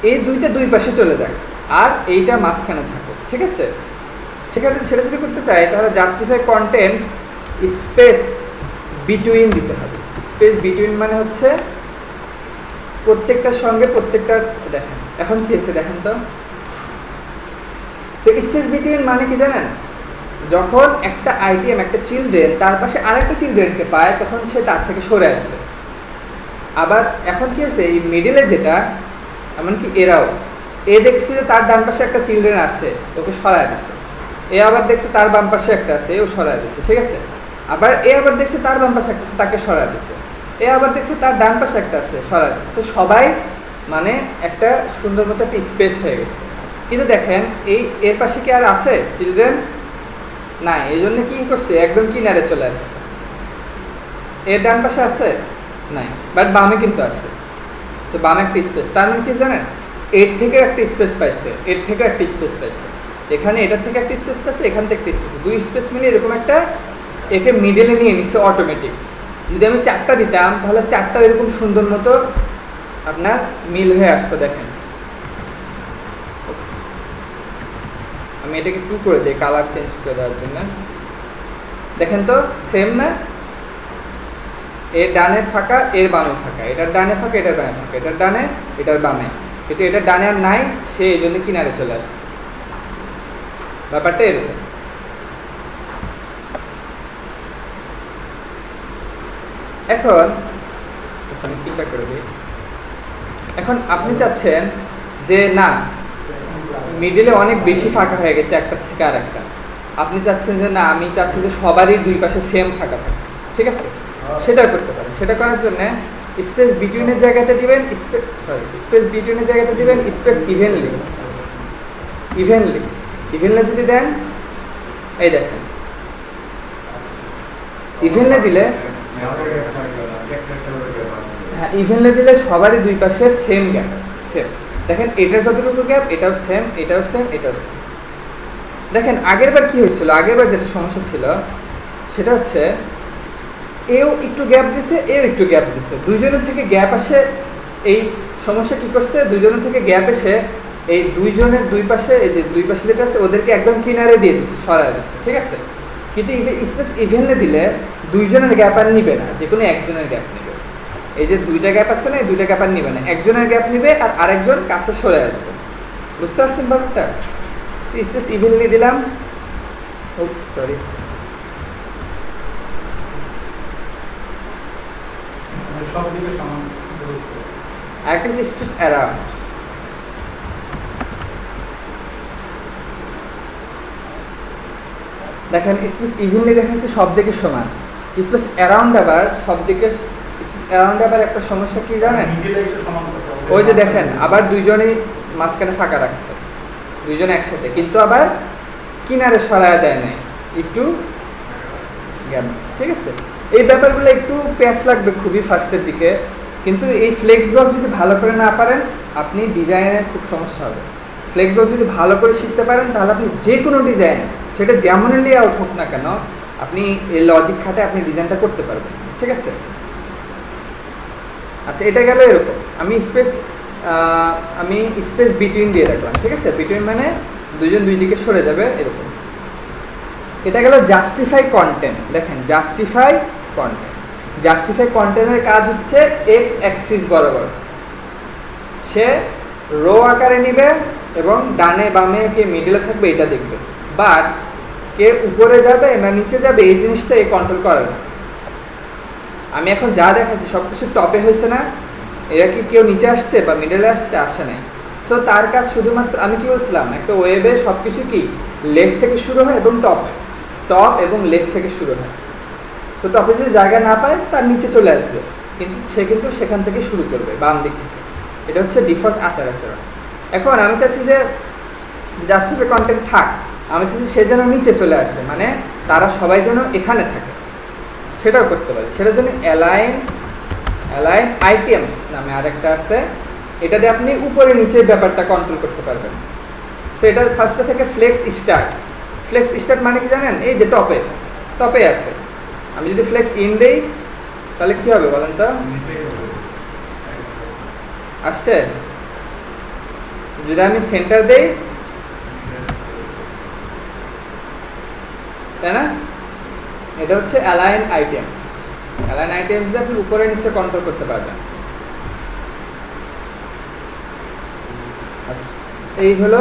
এই দুইটা দুই পাশে চলে যায় আর এইটা মাঝখানে থাকো, ঠিক আছে? সেখানে সেটা যদি করতে চাই তাহলে জাস্টিফাই কন্টেন্ট স্পেস বিটুইন দিতে হবে। স্পেস বিটুইন মানে হচ্ছে প্রত্যেকটার সঙ্গে প্রত্যেকটা। দেখেন এখন কি হচ্ছে দেখেন তো, স্পেস বিটুইন মানে কি জানেন? যখন একটা আইটেম, একটা চিলড্রেন তার পাশে আরেকটা চিলড্রেনকে পায় তখন সে তার থেকে সরে আসবে। আবার এখন কি আছে, এই মিডিলে যেটা, এমনকি এরাও, এ দেখছে যে তার ডান পাশে একটা চিলড্রেন আছে, ওকে সরায় দিচ্ছে। এ আবার দেখছে তার বাম পাশে একটা আছে, এও সরায় দিচ্ছে, ঠিক আছে? আবার এ আবার দেখছে তার বাম পাশে একটা আছে, তাকে সরায় দিচ্ছে। এ আবার দেখছে তার ডান পাশে একটা আছে, সরায় দিচ্ছে। তো সবাই মানে একটা সুন্দর মতো একটা স্পেস হয়ে গেছে। কিন্তু দেখেন এই এর পাশে কি আর আছে চিলড্রেন? নাই। এই জন্য কি করছে, একদম কিনারে চলে আসছে। এর ডান পাশে আছে? নাই, বাট বামে কিন্তু আছে। তো বামে একটা স্পেস, তার মানে কি জানেন, এর থেকে একটা স্পেস পাইছে, এর থেকে একটা স্পেস পাইছে, এখানে এটার থেকে একটা স্পেস পাইছে, এখান থেকে একটা স্পেস, দুই স্পেস মিলে এরকম একটা একে মিডলে নিয়ে নিচ্ছে অটোমেটিক। যদি আমি 4টা দিতাম তাহলে 4টা এরকম সুন্দর মতো আপনার মিল হয়ে আসতো। দেখেন আমি এটাকে 2 করে দিই কালার চেঞ্জ করে দেওয়ার জন্য। দেখেন তো সেম না? এর ডানে ফাঁকা, এর বামে ফাঁকা, এটার ডানে ফাঁকা, এটার বামে ফাঁকা, এটার ডানে, এটার বামে। কিন্তু এটার ডানে আর নাই, সে এই জন্য কিনারে চলে আসছে। ব্যাপারটা এরকম। এখন আমি চিন্তা করে দিই, এখন আপনি চাচ্ছেন যে না, মিডিলে অনেক বেশি ফাঁকা হয়ে গেছে একটা থেকে আর একটা। আপনি চাচ্ছেন যে না, আমি চাচ্ছি যে সবারই দুই পাশে সেম ফাঁকা থাকে, ঠিক আছে? সেটা করতে পারেন। সেটা করার জন্য স্পেস বিটুইনের জায়গাতে দিবেন স্পেস বিটুইনের জায়গাতে দিবেন স্পেস ইভেনলি। ইভেনলি যদি দেন, এই দেখেন ইভেনলি দিলে, হ্যাঁ ইভেনলি দিলে সবারই দুই পাশে সেম গ্যাপ, সেম। দেখেন এটার যতটুকু গ্যাপ, এটাও সেম, এটাও সেম, এটাও সেম। দেখেন আগের বার কি হয়েছিল, আগের বার যেটা সমস্যা ছিল সেটা হচ্ছে এও একটু গ্যাপ দিছে, এও একটু গ্যাপ দিছে, দুইজনের থেকে গ্যাপ আসে। এই সমস্যা কি করছে, দুইজনের থেকে গ্যাপ এসে এই দুইজনের দুই পাশে, এই যে দুই পাশে যেটা আছে ওদেরকে একদম কিনারে দিয়ে দিচ্ছে, সরায় দিচ্ছে, ঠিক আছে? কিন্তু স্পেস ইভেনলি দিলে দুইজনের গ্যাপ আর নিবে না, যে কোনো একজনের গ্যাপ নিবে। এই যে দুইটা গ্যাপ আছে না, এই দুইটা গ্যাপ আর নিবে না, একজনের গ্যাপ নিবে আর আরেকজন কাছে সরে আসবে। বুঝতে পারছেন ব্যাপারটা? স্পেস ইভেনলি দিলাম, ও সরি, আরেকটা স্পেস অ্যারাউন্ড। দেখেন স্পেস ইভেনলি দেখা যাচ্ছে সব দিকে সমান, স্পেস অ্যারাউন্ড আবার সব দিকে, স্পেস অ্যারাউন্ড আবার একটা সমস্যা কি জানেন, ওই যে দেখেন আবার দুইজনই মাঝখানে ফাঁকা রাখছে, দুইজন একসাথে, কিন্তু আবার কিনারে সরায় দেয় নাই, একটু গ্যাপ, ঠিক আছে? এই ব্যাপারগুলো একটু প্যাচ লাগবে খুবই ফার্স্টের দিকে, কিন্তু এই ফ্লেক্স বক্স যদি ভালো করে না পারেন আপনি ডিজাইনের খুব সমস্যা হবে। ফ্লেক্স বক্স যদি ভালো করে শিখতে পারেন তাহলে আপনি যে কোনো ডিজাইন, সেটা যেমনই লেআউট হোক না কেন, আপনি এই লজিক খাটে আপনি ডিজাইনটা করতে পারবেন, ঠিক আছে? আচ্ছা, এটা গেল এরকম। আমি স্পেস বিটুইন দিয়ে রাখলাম, ঠিক আছে? বিটুইন মানে দুইজন দুই দিকে সরে যাবে এরকম। এটা গেল জাস্টিফাই কন্টেন্ট। দেখেন জাস্টিফাই কন্টেন্টের কাজ হচ্ছে এক্স অ্যাক্সিস বরাবর সে রো আকারে নিবে এবং ডানে বামে কে মিডলে থাকবে এটা দেখবে, বাট কে উপরে যাবে না নিচে যাবে এই জিনিসটা এই কন্ট্রোল করে না। আমি এখন যা দেখাচ্ছি সব কিছু টপে হয়েছে না, এরা কি কেউ নিচে আসছে বা মিডলে আসছে? আসে নাই। সো তার কাজ শুধুমাত্র, আমি কি বলছিলাম, একটা ওয়েবে সব কিছু কি লেফট থেকে শুরু হয় এবং টপ এবং লেফট থেকে শুরু হয়। তো টপে যদি জায়গা না পায় তার নিচে চলে আসবে, কিন্তু সে কিন্তু সেখান থেকে শুরু করবে বাম দিক থেকে। এটা হচ্ছে ডিফল্ট আচরণ। এখন আমি চাচ্ছি যে জাস্টিফাই কন্টেন্ট থাক, আমি চাচ্ছি সে যেন নিচে চলে আসে, মানে তারা সবাই যেন এখানে থাকে, সেটাও করতে পারে। সেটার জন্য অ্যালাইন আইটেমস নামে আরেকটা আছে, এটা দিয়ে আপনি উপরে নিচে ব্যাপারটা কন্ট্রোল করতে পারবেন। সো এটা ফার্স্টে থেকে ফ্লেক্স স্টার্ট মানে কি জানেন, এই যে টপে আছে, আমি যদি ফ্লেক্স ইন দেই তাহলে কি হবে বলেন তো, আসছে। যদি আমি সেন্টার দেই, তাই না, এটা হচ্ছে অ্যালাইন আইটেমস দিয়ে আপনি উপরে নিচে কন্ট্রোল করতে পারবেন। আচ্ছা, এই হলো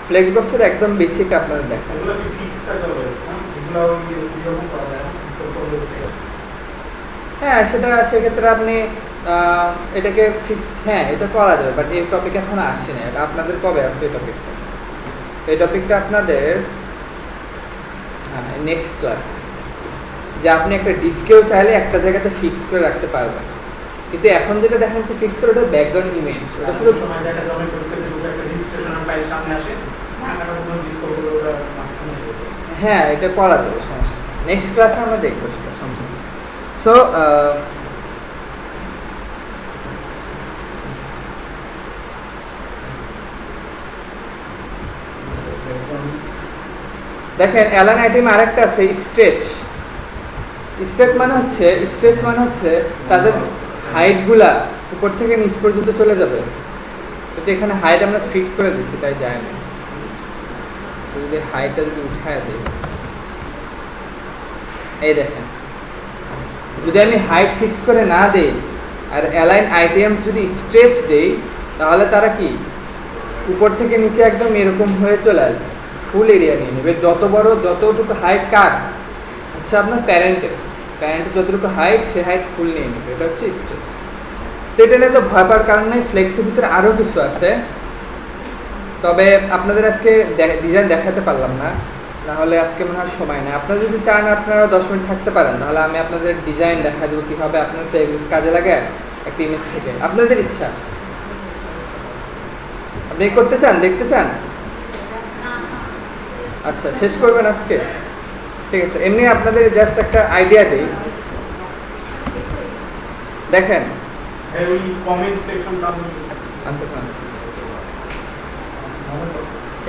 ফ্লেক্স বক্সের একদম বেসিক আপনাদের দেখেন। হ্যাঁ, সেক্ষেত্রে আপনি এটাকে ফিক্স, হ্যাঁ এটা করা যাবে, বাট এই টপিক এখন আসছে না। এটা আপনাদের কবে আসছে এই টপিকটা আপনাদের নেক্সট ক্লাস, যে আপনি একটা ডিস্কেও চাইলে একটা জায়গাতে ফিক্স করে রাখতে পারবেন, কিন্তু এখন যেটা দেখা যাচ্ছে ফিক্স করে ওটা ব্যাকগ্রাউন্ড ইমেজ, ওটা শুধু হ্যাঁ এটা করা যাবে, সমস্যা নেক্সট ক্লাসে আমরা দেখবো সেটা সম্পূর্ণ। সো দেখেন অ্যালাইন আইটেম আরেকটা আছে স্ট্রেচ মানে হচ্ছে তাদের হাইটগুলা উপর থেকে নিচ পর্যন্ত চলে যাবে। কিন্তু এখানে হাইট আমরা ফিক্স করে দিচ্ছি, তাই যায় না। যদি হাইটটা যদি উঠায় দিই, এই দেখেন, যদি আমি হাইট ফিক্স করে না দেই আর অ্যালাইন আইটেম যদি স্ট্রেচ দেই, তাহলে তারা কি উপর থেকে নিচে একদম এরকম হয়ে চলে আসবে, ফুল এরিয়া নিয়ে নেবে। যতটুকু হাইট কার হচ্ছে আপনার প্যারেন্টের যতটুকু হাইট, সে হাইট ফুল নিয়ে নেবে, এটা হচ্ছে স্ট্রেচ। তো এটা নিয়ে তো ভয় পাওয়ার কারণ নেই, ফ্লেক্সের ভিতরে আরও কিছু আছে, তবে আপনাদের আজকে ডিজাইন দেখাতে পারলাম না, নাহলে আজকে মনে হয় সময় নেই। আপনারা যদি চান আপনারা 10 মিনিট থাকতে পারেন, তাহলে আমি আপনাদের ডিজাইন দেখা দেবো কীভাবে আপনার ফ্লেক্স কাজে লাগে একটা ইমেজ থেকে। আপনাদের ইচ্ছা, আপনি করতে চান, দেখতে চান? আচ্ছা, শেষ করবেন আজকে? ঠিক আছে, এমনি আপনাদের জাস্ট একটা আইডিয়া দিই। দেখেন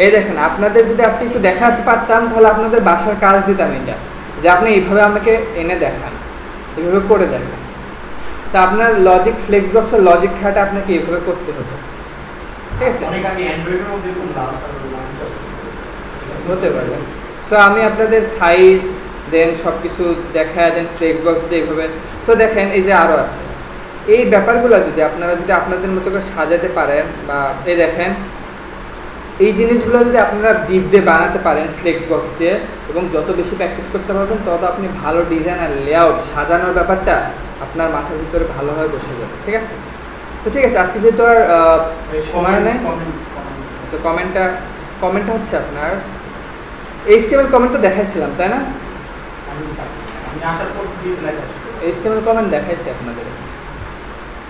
এই দেখেন, আপনাদের যদি আজকে একটু দেখাতে পারতাম তাহলে আপনাদের বাসার কাজ দিতাম এটা, যে আপনি এইভাবে আমাকে এনে দেখান, এইভাবে করে দেখান। আপনার লজিক ফ্লেক্স বক্সের লজিক খাটা আপনাকে এইভাবে করতে হতো, ঠিক আছে? হতে পারে। সো আমি আপনাদের সাইজ দেন সব কিছু দেখায় দেন ফ্লেক্স বক্স দিয়ে এইভাবে। সো দেখেন এই যে আরও আছে, এই ব্যাপারগুলো যদি আপনারা আপনাদের মতো করে সাজাতে পারেন, বা এই দেখেন এই জিনিসগুলো যদি আপনারা ডিপ দিয়ে বানাতে পারেন ফ্লেক্স বক্স দিয়ে, এবং যত বেশি প্র্যাকটিস করতে পারবেন তত আপনি ভালো ডিজাইন আর লেআউট সাজানোর ব্যাপারটা আপনার মাথার ভিতরে ভালোভাবে বসে যাবে, ঠিক আছে? তো ঠিক আছে, আজকে যেহেতু আর সময় নেই, আচ্ছা কমেন্টটা হচ্ছে আপনার HTML কমেন্ট তো দেখাইছিলাম, তাই না? HTML কমেন্ট দেখাইছি আপনাদের।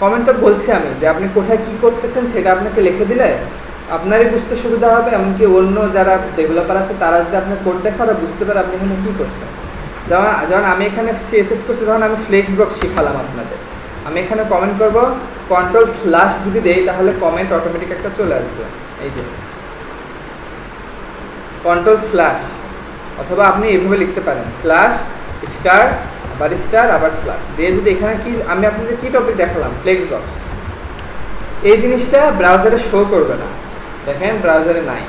কমেন্ট তো বলছি আমি যে আপনি কোথায় কি করতেছেন সেটা আপনাকে লিখে দিলে আপনারই বুঝতে সুবিধা হবে, এমনকি অন্য যারা ডেভেলপার আছে তারা যদি আপনার কোড দেখে ওরা বুঝতে পারে আপনি এখানে কী করছেন। যেমন আমি এখানে CSS করছি, তখন আমি ফ্লেক্স বক্স শিখালাম আপনাদের। আমি এখানে কমেন্ট করব, Ctrl/ যদি দেই তাহলে কমেন্ট অটোমেটিক একটা চলে আসবে, এই যে Ctrl/, অথবা আপনি এইভাবে লিখতে পারেন /* আবার স্টার আবার স্ল্যাশ দিয়ে যদি এখানে কি আমি আপনাদের কি টপিক দেখালাম, ফ্লেক্স বক্স, এই জিনিসটা ব্রাউজারে শো করবে না, দেখেন ব্রাউজারে নাই।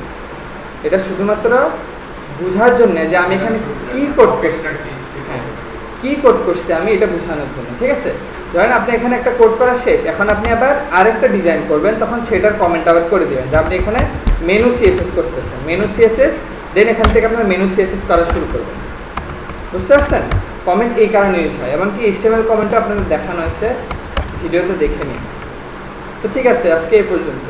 এটা শুধুমাত্র বোঝার জন্য যে আমি এখানে কি কোড করছি, হ্যাঁ কি কোড করছি আমি এটা বোঝানোর জন্য, ঠিক আছে? ধরেন আপনি এখানে একটা কোড করা শেষ, এখন আপনি আবার আরেকটা ডিজাইন করবেন, তখন সেটার কমেন্ট আবার করে দেবেন যে আপনি এখানে মেনু CSS করতেছেন, মেনু CSS, দেন এখান থেকে আপনার মেনু CSS করা শুরু করবেন। বুঝতে পারছেন? কমেন্ট এই কারণে ইউজ হয়, এমনকি HTML কমেন্টও আপনাদের দেখানো হয়েছে, ভিডিওতে দেখে নিন। তো ঠিক আছে, আজকে এই পর্যন্ত।